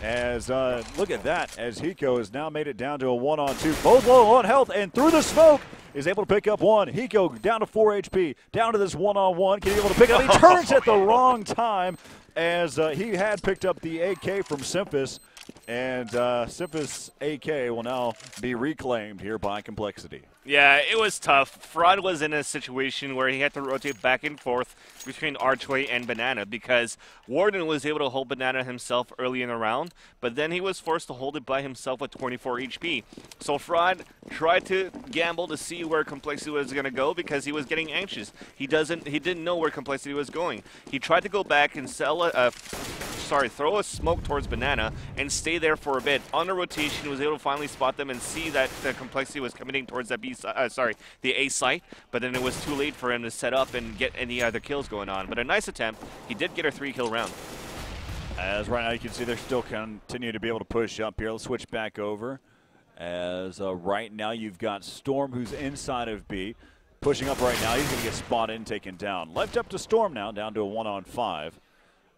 As look at that, as Hiko has now made it down to a 1-on-2. Both low on health, and through the smoke is able to pick up one. Hiko down to 4 HP, down to this 1-on-1. Can he be able to pick up? He turns at the wrong time as he had picked up the AK from symphus. And symphus AK will now be reclaimed here by compLexity. Yeah, it was tough. fRoD was in a situation where he had to rotate back and forth between Archway and Banana because Warden was able to hold Banana himself early in the round, but then he was forced to hold it by himself with 24 HP. So fRoD tried to gamble to see where compLexity was going to go because he was getting anxious. He didn't know where compLexity was going. He tried to go back and throw a smoke towards Banana and stay there for a bit. On the rotation, he was able to finally spot them and see that the compLexity was committing towards that the A site, but then it was too late for him to set up and get any other kills going on. But a nice attempt. He did get a 3-kill round. As right now you can see they're still continuing to be able to push up here. Let's switch back over. As right now you've got Storm, who's inside of B. Pushing up right now. He's going to get spotted and taken down. Left up to Storm now, down to a 1-on-5.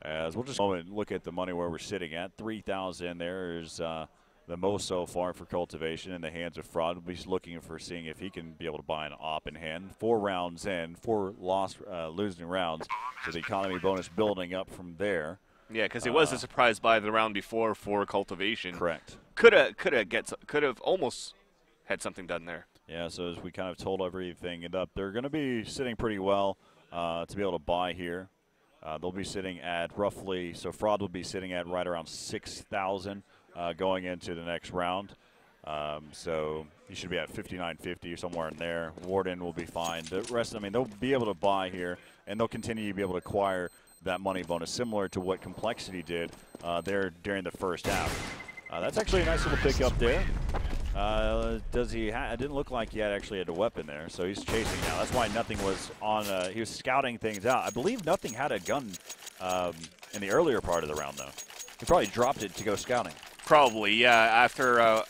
As we'll just look at the money where we're sitting at. 3,000 there is the most so far for cuLtivation in the hands of fRoD. We'll be looking for seeing if he can be able to buy an op in hand. 4 rounds in, 4 losing rounds. So the economy bonus building up from there. Yeah, because it was a surprise buy the round before for cuLtivation. Correct. Could have almost had something done there. Yeah, so as we kind of told everything up, they're going to be sitting pretty well to be able to buy here. They'll be sitting at roughly, so fRoD will be sitting at right around 6,000 going into the next round. So you should be at 59.50 or somewhere in there. Warden will be fine. The rest, I mean, they'll be able to buy here, and they'll continue to be able to acquire that money bonus, similar to what compLexity did there during the first half. That's actually a nice little pickup there. Does he? It didn't look like he actually had a weapon there, so he's chasing now. That's why n0thing was on. He was scouting things out. I believe n0thing had a gun in the earlier part of the round, though. He probably dropped it to go scouting. Probably, yeah. After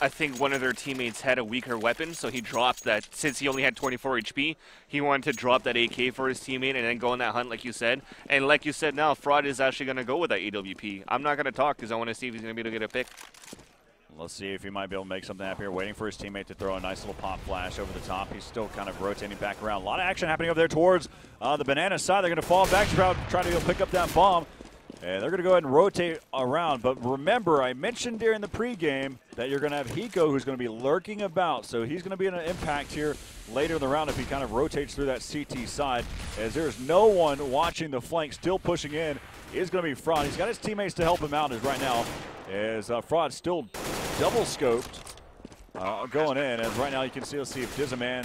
I think one of their teammates had a weaker weapon, so he dropped that. Since he only had 24 HP, he wanted to drop that AK for his teammate and then go on that hunt, like you said. And like you said, now fRoD is actually going to go with that AWP. I'm not going to talk because I want to see if he's going to be able to get a pick. Let's see if he might be able to make something happen here. Waiting for his teammate to throw a nice little pop flash over the top. He's still kind of rotating back around. A lot of action happening over there towards the banana side. They're going to fall back to try to pick up that bomb. And they're going to go ahead and rotate around. But remember, I mentioned during the pregame that you're going to have Hiko, who's going to be lurking about. So he's going to be an impact here later in the round if he kind of rotates through that CT side. As there's no one watching the flank, still pushing in, is going to be fRoD. He's got his teammates to help him out as right now. As fRoD still double scoped going in. As right now you can see, let's see if Dizaman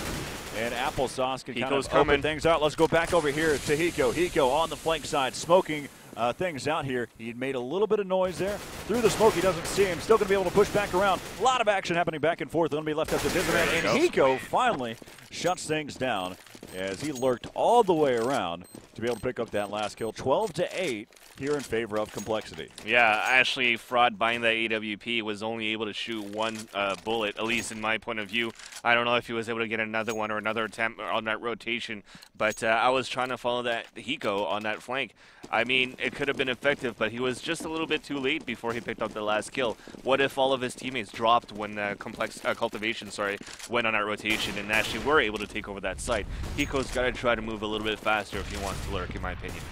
and Applesauce can kind of open things out. Let's go back over here to Hiko. Hiko on the flank side, smoking things out here. He made a little bit of noise there. Through the smoke, he doesn't see him. Still going to be able to push back around. A lot of action happening back and forth. Going to be left up to Dizaman. And Hiko finally shuts things down as he lurked all the way around to be able to pick up that last kill. 12-8 here in favor of compLexity. Yeah, actually, fRoD buying that AWP was only able to shoot one bullet, at least in my point of view. I don't know if he was able to get another one or another attempt on that rotation, but I was trying to follow that Hiko on that flank. I mean, it could have been effective, but he was just a little bit too late before he picked up the last kill. What if all of his teammates dropped when cuLtivation went on that rotation and actually were able to take over that site? Hiko's got to try to move a little bit faster if he wants to lurk, in my opinion.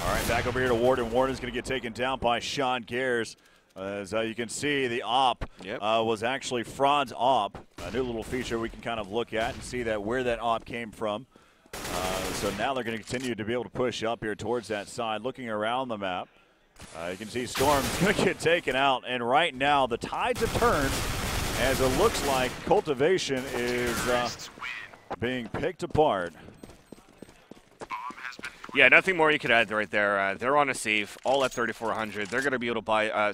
All right, back over here to Warden. Warden's going to get taken down by sgares. As you can see, the op was actually fRoD's op. A new little feature we can kind of look at and see that where that op came from. So now they're going to continue to be able to push up here towards that side, looking around the map. You can see Storm's going to get taken out, and right now the tides have turned as it looks like cuLtivation is being picked apart. Yeah, nothing more you could add right there. They're on a save, all at 3,400. They're going to be able to buy.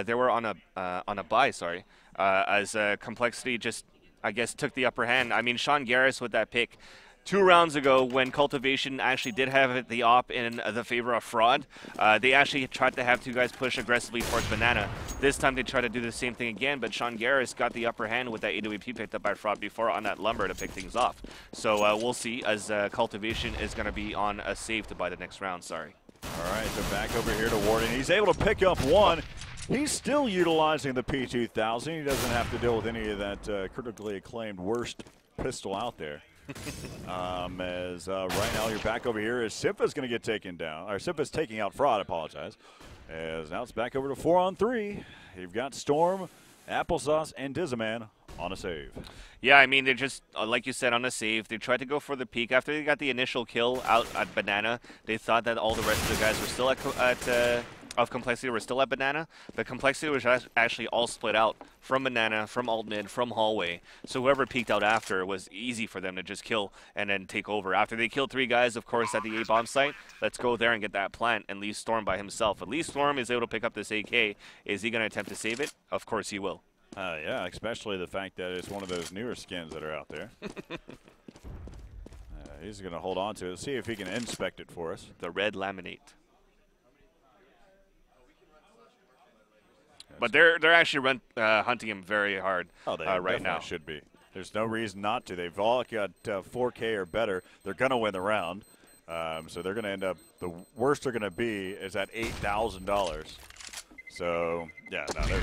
They were on a buy. As compLexity just, I guess, took the upper hand. I mean, sgares with that pick. 2 rounds ago, when cuLtivation actually did have the op in the favor of fRoD, they actually tried to have 2 guys push aggressively towards banana. This time they tried to do the same thing again, but sgares got the upper hand with that AWP picked up by fRoD before on that lumber to pick things off. So we'll see, as cuLtivation is going to be on a save to buy the next round. Sorry. All right, so back over here to Warden. He's able to pick up one. He's still utilizing the P2000. He doesn't have to deal with any of that critically acclaimed worst pistol out there. Right now you're back over here as Simpa's going to get taken down. Or Simpa's taking out fRoD, I apologize. As now it's back over to 4-on-3. You've got Storm, Applesauce, and Dizaman on a save. Yeah, I mean, they're just, like you said, on a save. They tried to go for the peak. After they got the initial kill out at banana, they thought that all the rest of the guys were still of compLexity were still at banana, but compLexity was actually all split out from banana, from alt mid, from hallway. So whoever peeked out after was easy for them to just kill and then take over. After they killed 3 guys, of course, at the A bomb site, let's go there and get that plant and leave Storm by himself. At least Storm is able to pick up this AK. Is he going to attempt to save it? Of course he will. Yeah, especially the fact that it's one of those newer skins that are out there. He's going to hold on to it, see if he can inspect it for us. The red laminate. But they're actually hunting him very hard right now. Should be. There's no reason not to. They've all got 4K or better. They're going to win the round. So they're going to end up, the worst they're going to be is at $8,000. So, yeah, no,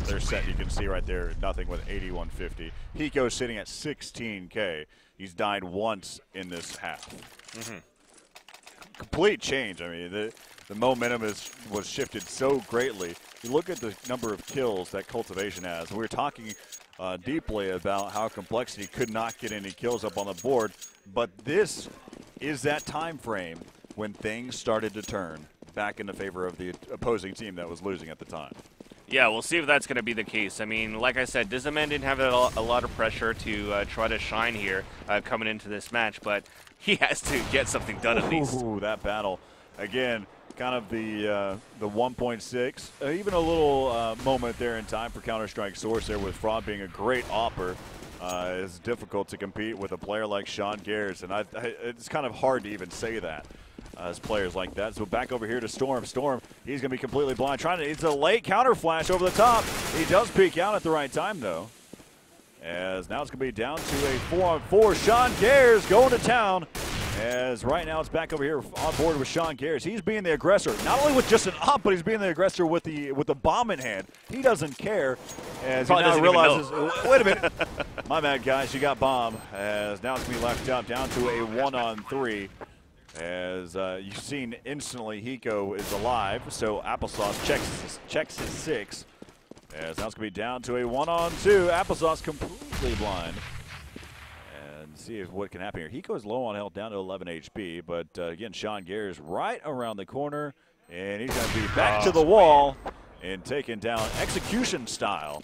they're set. You can see right there, n0thing with 8,150. Hiko's sitting at 16K. He's died once in this half. Complete change. I mean, the momentum was shifted so greatly. You look at the number of kills that cuLtivation has. We were talking deeply about how compLexity could not get any kills up on the board, but this is that time frame when things started to turn back in the favor of the opposing team that was losing at the time. Yeah, we'll see if that's going to be the case. I mean, like I said, DZMan didn't have a lot of pressure to try to shine here coming into this match, but he has to get something done at least. Ooh, that battle. Again, kind of the 1.6. Even a little moment there in time for Counter-Strike Source there with fRoD being a great AWPer. It's difficult to compete with a player like sgares, and it's kind of hard to even say that as players like that. So back over here to Storm. Storm, he's going to be completely blind. It's a late counter flash over the top. He does peek out at the right time, though. As now it's going to be down to a 4-on-4. sgares going to town. As right now it's back over here on board with sgares. He's being the aggressor, not only with just an up, but he's being the aggressor with the bomb in hand. He doesn't care. As he now realizes, wait a minute, my bad guys, you got bomb. As now it's going to be left up down to a 1-on-3. As you've seen instantly, Hiko is alive, so Applesauce checks his 6. As now it's going to be down to a 1-on-2. Applesauce completely blind. And see if what can happen here. Hiko is low on health, down to 11 HP, but again, sgares right around the corner, and he's going to be back to the wall and taken down execution style.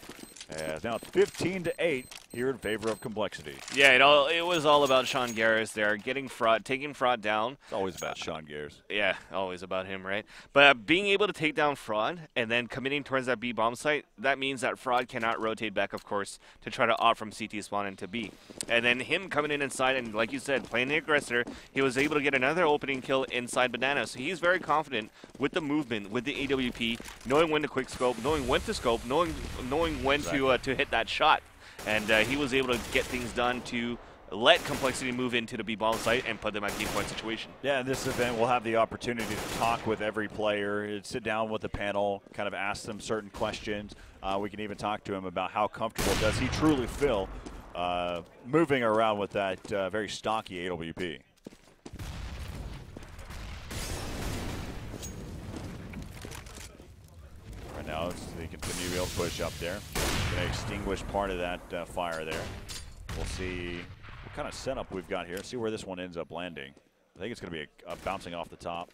As now it's 15-8 here in favor of compLexity. Yeah, it was all about sgares there, taking fRoD down. It's always about sgares. Yeah, always about him, right? But being able to take down fRoD and then committing towards that B bomb site, that means that fRoD cannot rotate back, of course, to try to opt from CT spawn into B. And then him coming in inside and, like you said, playing the aggressor, he was able to get another opening kill inside Banana. So he's very confident with the movement, with the AWP, knowing when to quick scope, knowing when to scope, knowing when to hit that shot. And he was able to get things done to let compLexity move into the B-bomb site and put them at game point situation. Yeah, in this event, we'll have the opportunity to talk with every player, sit down with the panel, kind of ask them certain questions. We can even talk to him about how comfortable does he truly feel moving around with that very stocky AWP. Right now, they continue to be able to push up there. Going to extinguish part of that fire there. We'll see what kind of setup we've got here. See where this one ends up landing. I think it's going to be a bouncing off the top.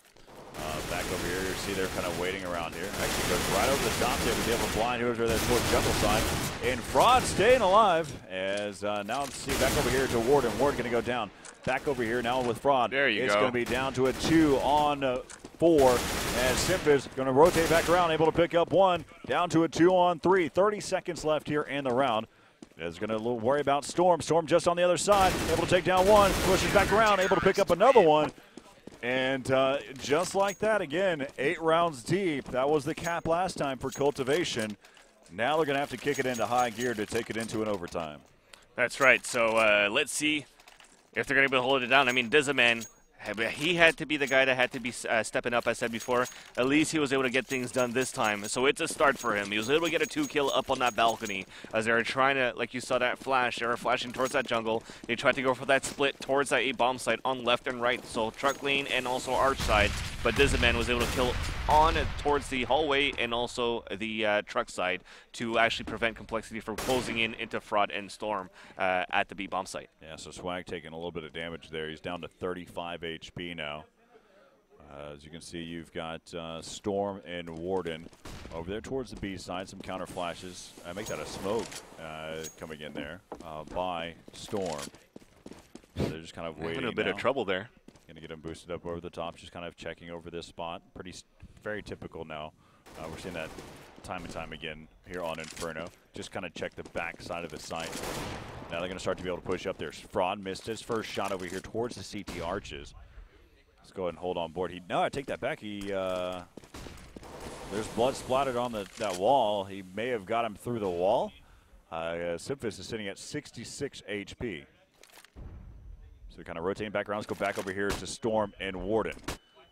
Back over here, you see they're kind of waiting around here. Actually goes right over the top there. We have a blind who's there towards jungle side. And fRoD staying alive as now let's see back over here to Warden. Warden going to go down. Back over here now with fRoD. There you go. It's going to be down to a 2-on-4 as Simfis going to rotate back around, able to pick up 1. Down to a 2-on-3. 30 seconds left here in the round. Is going to worry about Storm. Storm just on the other side, able to take down 1. Pushes back around, able to pick up another 1. And just like that, again, 8 rounds deep. That was the cap last time for cuLtivation. Now they're going to have to kick it into high gear to take it into an overtime. That's right. So let's see if they're going to be able to hold it down. I mean, DZMan, he had to be the guy that had to be stepping up, I said before. At least he was able to get things done this time. So it's a start for him. He was able to get a 2-kill up on that balcony as they were trying to, like you saw that flash, they were flashing towards that jungle. They tried to go for that split towards that A-bomb site on left and right. So truck lane and also arch side. But DZMan was able to kill on towards the hallway and also the truck side to actually prevent compLexity from closing in into fRoD and Storm at the B-bomb site. Yeah, so Swag taking a little bit of damage there. He's down to 35 HP now. As you can see, you've got Storm and Warden over there towards the B side. Some counter flashes. Make that a smoke coming in there by Storm. So they're just kind of waiting. Having a bit of trouble there. Going to get him boosted up over the top, just kind of checking over this spot. Very typical now. We're seeing that time and time again here on Inferno. Just kind of check the back side of his sight. Now they're going to start to be able to push up there. fRoD missed his first shot over here towards the CT arches. Let's go ahead and hold on board. No, I take that back. There's blood splattered on that wall. He may have got him through the wall. Simfis is sitting at 66 HP. So we're kind of rotating back around. Let's go back over here to Storm and Warden.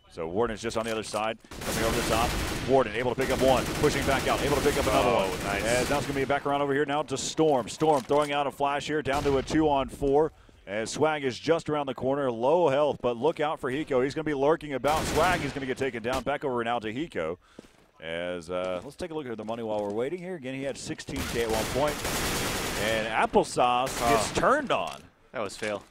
So Warden is just on the other side, coming over the top. Warden able to pick up 1, pushing back out, able to pick up another 1. Nice. And now it's going to be back around over here now to Storm. Storm throwing out a flash here, down to a 2-on-4. As Swag is just around the corner, low health, but look out for Hiko. He's going to be lurking about. Swag is going to get taken down. Back over now to Hiko. As let's take a look at the money while we're waiting here. Again, he had 16K at one point. And Applesauce gets turned on. That was fail.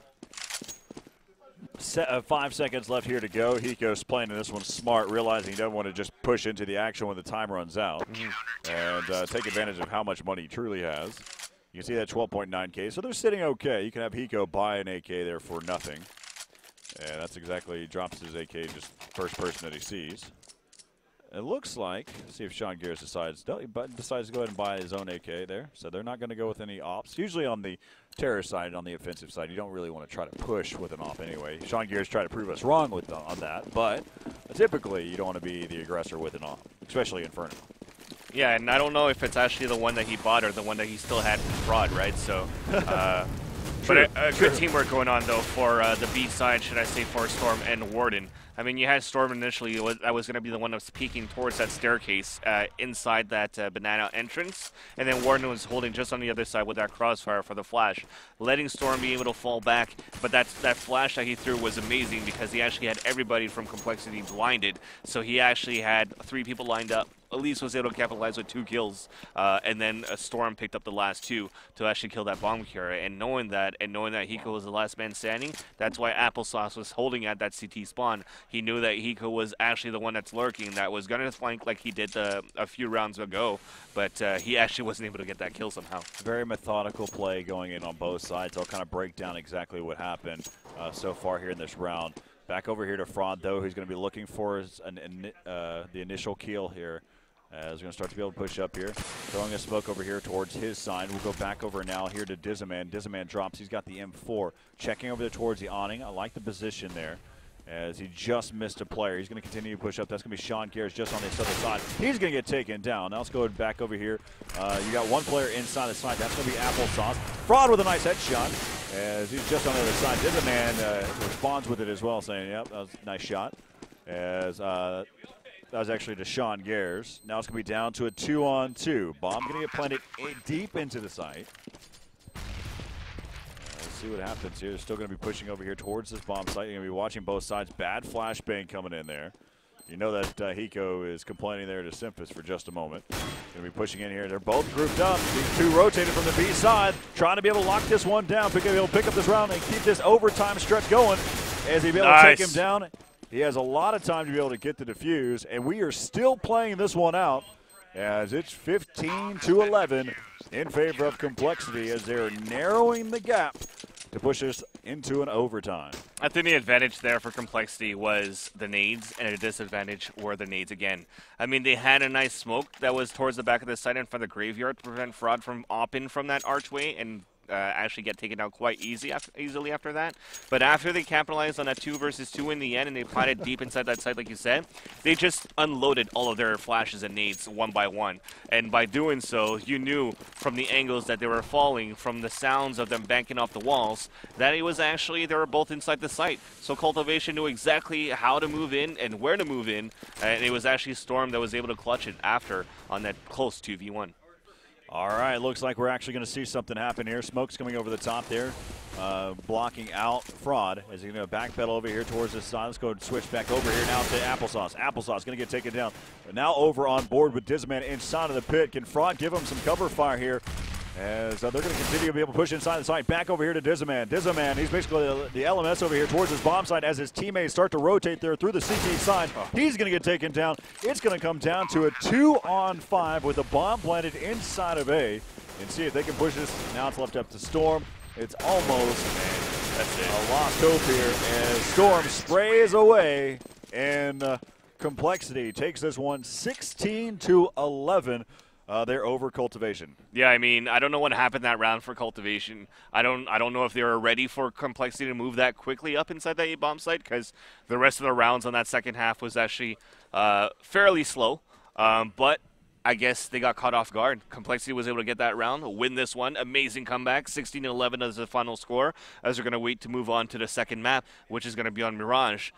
5 seconds left here to go. Hiko's playing in this one smart, realizing he doesn't want to just push into the action when the time runs out. And take advantage of how much money he truly has. You can see that 12.9K. So they're sitting okay. You can have Hiko buy an AK there for nothing. And that's exactly, he drops his AK just first person that he sees. It looks like, see if sgares decides to go ahead and buy his own AK there. So they're not going to go with any ops. Usually on the terror side, on the offensive side, you don't really want to try to push with an op anyway. sgares try to prove us wrong on that, but typically you don't want to be the aggressor with an op, especially Inferno. Yeah, and I don't know if it's actually the one that he bought or the one that he still had from fRoD, right? So, but a good teamwork going on, though, for the B side, should I say, for Storm and Warden. I mean, you had Storm initially, that was going to be the one that was peeking towards that staircase inside that banana entrance, and then Warden was holding just on the other side with that crossfire for the flash, letting Storm be able to fall back, but that flash that he threw was amazing because he actually had everybody from compLexity blinded, so he actually had 3 people lined up. Elise was able to capitalize with 2 kills, and then Storm picked up the last 2 to actually kill that bomb carrier. And knowing that Hiko was the last man standing, that's why Applesauce was holding at that CT spawn. He knew that Hiko was actually the one that's lurking, that was going to flank like he did a few rounds ago, but he actually wasn't able to get that kill somehow. Very methodical play going in on both sides. I'll kind of break down exactly what happened so far here in this round. Back over here to fRoD, though, who's going to be looking for the initial kill here. As we're going to start to be able to push up here. Throwing a smoke over here towards his side. We'll go back over now here to Dizaman. Dizaman drops. He's got the M4. Checking over there towards the awning. I like the position there as he just missed a player. He's going to continue to push up. That's going to be sgares just on this other side. He's going to get taken down. Now let's go back over here. You got one player inside the side. That's going to be Applesauce. fRoD with a nice headshot as he's just on the other side. Dizaman responds with it as well, saying, yep, that was a nice shot. As that was actually to sgares. Now it's going to be down to a 2-on-2. Bomb going to get planted deep into the site. Let's see what happens here. They're still going to be pushing over here towards this bomb site. You're going to be watching both sides. Bad flashbang coming in there. You know that Hiko is complaining there to Simphis for just a moment. Going to be pushing in here. They're both grouped up. These 2 rotated from the B side, trying to be able to lock this one down, pick up this round, and keep this overtime stretch going as he be able to take him down. He has a lot of time to be able to get the defuse, and we are still playing this one out as it's 15-11 in favor of compLexity as they're narrowing the gap to push us into an overtime. I think the advantage there for compLexity was the nades, and a disadvantage were the nades again. I mean, they had a nice smoke that was towards the back of the site in front of the graveyard to prevent fRoD from opping from that archway and actually get taken out quite easily after that. But after they capitalized on that 2 versus 2 in the end and they planted deep inside that site like you said, they just unloaded all of their flashes and nades one by one. And by doing so, you knew from the angles that they were falling, from the sounds of them banking off the walls, that it was actually, they were both inside the site. So cuLtivation knew exactly how to move in and where to move in, and it was actually Storm that was able to clutch it after on that close 2v1. All right, looks like we're actually going to see something happen here. Smoke's coming over the top there, blocking out fRoD as he's going to backpedal over here towards this side. Let's go and switch back over here now to Applesauce. Applesauce going to get taken down. But now over on board with Dizaman inside of the pit. Can fRoD give him some cover fire here? As they're going to continue to be able to push inside the site. Back over here to Dizaman. Dizaman, he's basically the LMS over here towards his bomb site as his teammates start to rotate there through the CT side. He's going to get taken down. It's going to come down to a 2-on-5 with a bomb planted inside of A. And see if they can push this. Now it's left up to Storm. It's almost a lost hope here as Storm sprays away. And compLexity takes this one 16-11. They're over cuLtivation. Yeah, I mean, I don't know what happened that round for cuLtivation. I don't know if they were ready for compLexity to move that quickly up inside that A-bomb site because the rest of the rounds on that second half was actually fairly slow. But I guess they got caught off guard. compLexity was able to get that round, win this one. Amazing comeback, 16-11 as the final score, as they're going to wait to move on to the second map, which is going to be on Mirage.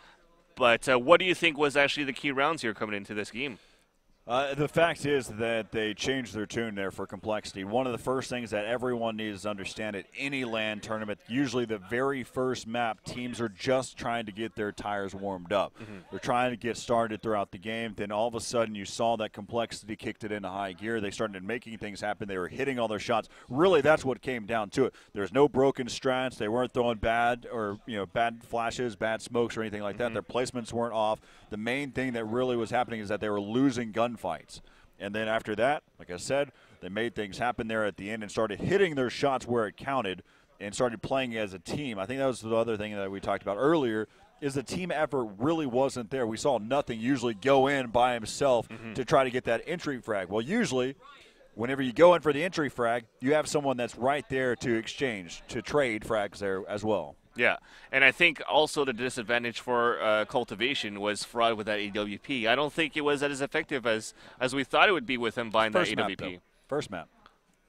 But what do you think was actually the key rounds here coming into this game? The fact is that they changed their tune there for compLexity. One of the first things that everyone needs to understand at any LAN tournament, usually the very first map, teams are just trying to get their tires warmed up. They're trying to get started throughout the game. Then all of a sudden you saw that compLexity kicked it into high gear. They started making things happen. They were hitting all their shots. Really, that's what came down to it. There's no broken strats. They weren't throwing bad or bad flashes, bad smokes or anything like that. Their placements weren't off. The main thing that really was happening is that they were losing gunfights. And then after that, like I said, they made things happen there at the end and started hitting their shots where it counted and started playing as a team. I think that was the other thing that we talked about earlier, is the team effort really wasn't there. We saw n0thing usually go in by himself to try to get that entry frag. Well, usually whenever you go in for the entry frag, you have someone that's right there to exchange, to trade frags there as well. Yeah, and I think also the disadvantage for cuLtivation was fRoD with that AWP. I don't think it was as effective as we thought it would be with him buying that AWP. First map.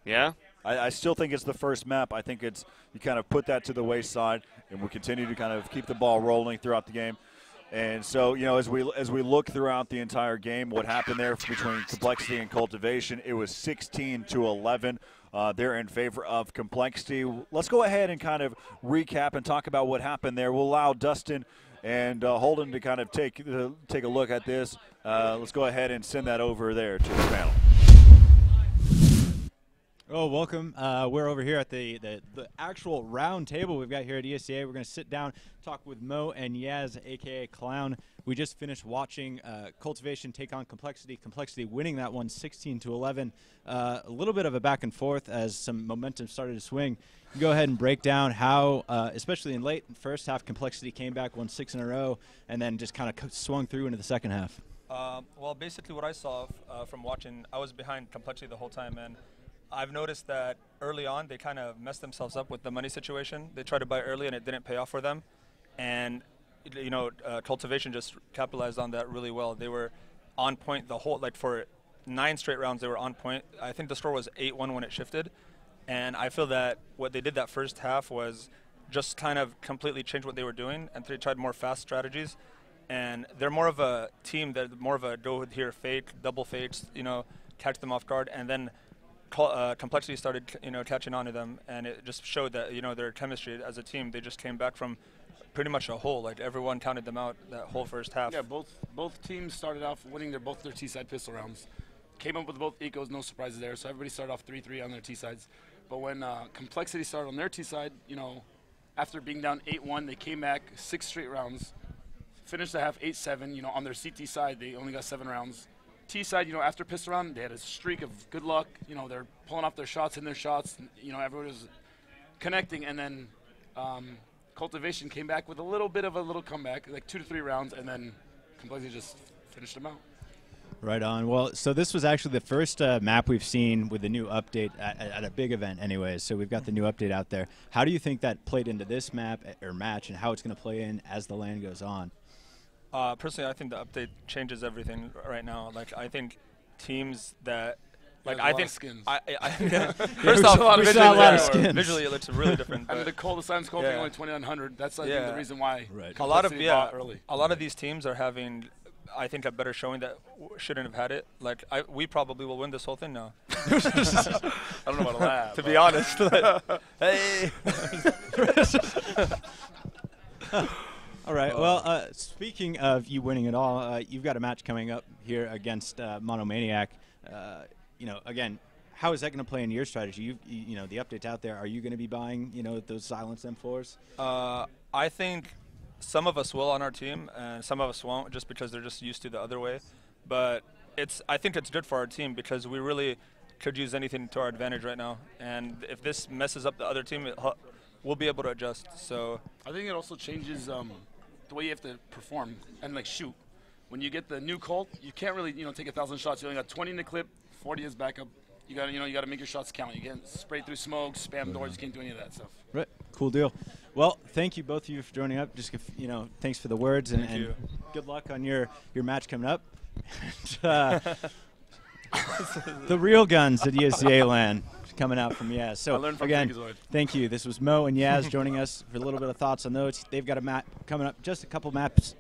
Yeah? I still think it's the first map. I think it's you kind of put that to the wayside, and we'll continue to kind of keep the ball rolling throughout the game. And so, as we look throughout the entire game, what happened there between compLexity and cuLtivation, it was 16-11. They're in favor of compLexity. Let's go ahead and kind of recap and talk about what happened there. We'll allow Dustin and Holden to kind of take a look at this. Let's go ahead and send that over there to the panel. Oh, welcome. We're over here at the actual round table we've got here at ESEA. We're going to sit down, talk with Mo and Yaz, a.k.a. Clown. We just finished watching cuLtivation take on compLexity. compLexity winning that one 16-11. A little bit of a back and forth as some momentum started to swing. You go ahead and break down how, especially in late first half, compLexity came back, won 6 in a row, and then just kind of swung through into the second half. Well, basically what I saw from watching, I was behind compLexity the whole time, and I've noticed that early on they kind of messed themselves up with the money situation. They tried to buy early and it didn't pay off for them, and cuLtivation just capitalized on that really well. They were on point the whole, like for 9 straight rounds they were on point. I think the score was 8-1 when it shifted, and I feel that what they did that first half was just kind of completely change what they were doing, and they tried more fast strategies. And they're more of a team that more of a go here fake, double fakes, catch them off guard, and then compLexity started, catching on to them, and it just showed that, their chemistry as a team. They just came back from pretty much a hole. Like everyone counted them out that whole first half. Yeah, both teams started off winning both their T-side pistol rounds. Came up with both ecos, no surprises there. So everybody started off 3-3 on their T-sides. But when compLexity started on their T-side, after being down 8-1, they came back 6 straight rounds. Finished the half 8-7. On their CT side, they only got 7 rounds. T side, after pistol round, they had a streak of good luck. They're pulling off their shots, and everyone was connecting. And then cuLtivation came back with a little bit of a comeback, like 2 to 3 rounds, and then compLexity just finished them out. Right on. Well, so this was actually the first map we've seen with the new update at a big event anyways. So we've got the new update out there. How do you think that played into this map or match, and how it's going to play in as the LAN goes on? Personally, I think the update changes everything right now. Like, I think teams that, like, I think skins. First off, visually it looks really different. I mean, the silence cold thing only 2900. That's I think the reason why. Right. A lot of these teams are having, I think, a better showing that shouldn't have had it. Like, we probably will win this whole thing now. I don't know about that. To be honest. Hey. All right. Well, speaking of you winning it all, you've got a match coming up here against Monomaniac. Again, how is that going to play into your strategy? The update's out there. Are you going to be buying, those silenced M4s? I think some of us will on our team, and some of us won't, just because they're just used to the other way. But I think it's good for our team because we really could use anything to our advantage right now. And if this messes up the other team, we'll be able to adjust. So I think it also changes the way you have to perform and shoot. When you get the new Colt, you can't really take 1,000 shots. You only got 20 in the clip, 40 as backup. You got to make your shots count. You can't spray through smoke, spam doors. You can't do any of that stuff. Right. Cool deal. Well, thank you both of you for joining up. Just thanks for the words and good luck on your match coming up. The real guns at ESEA LAN coming out from Yaz. So again, thank you. This was Mo and Yaz joining us for a little bit of thoughts on those. They've got a map coming up, just a couple maps.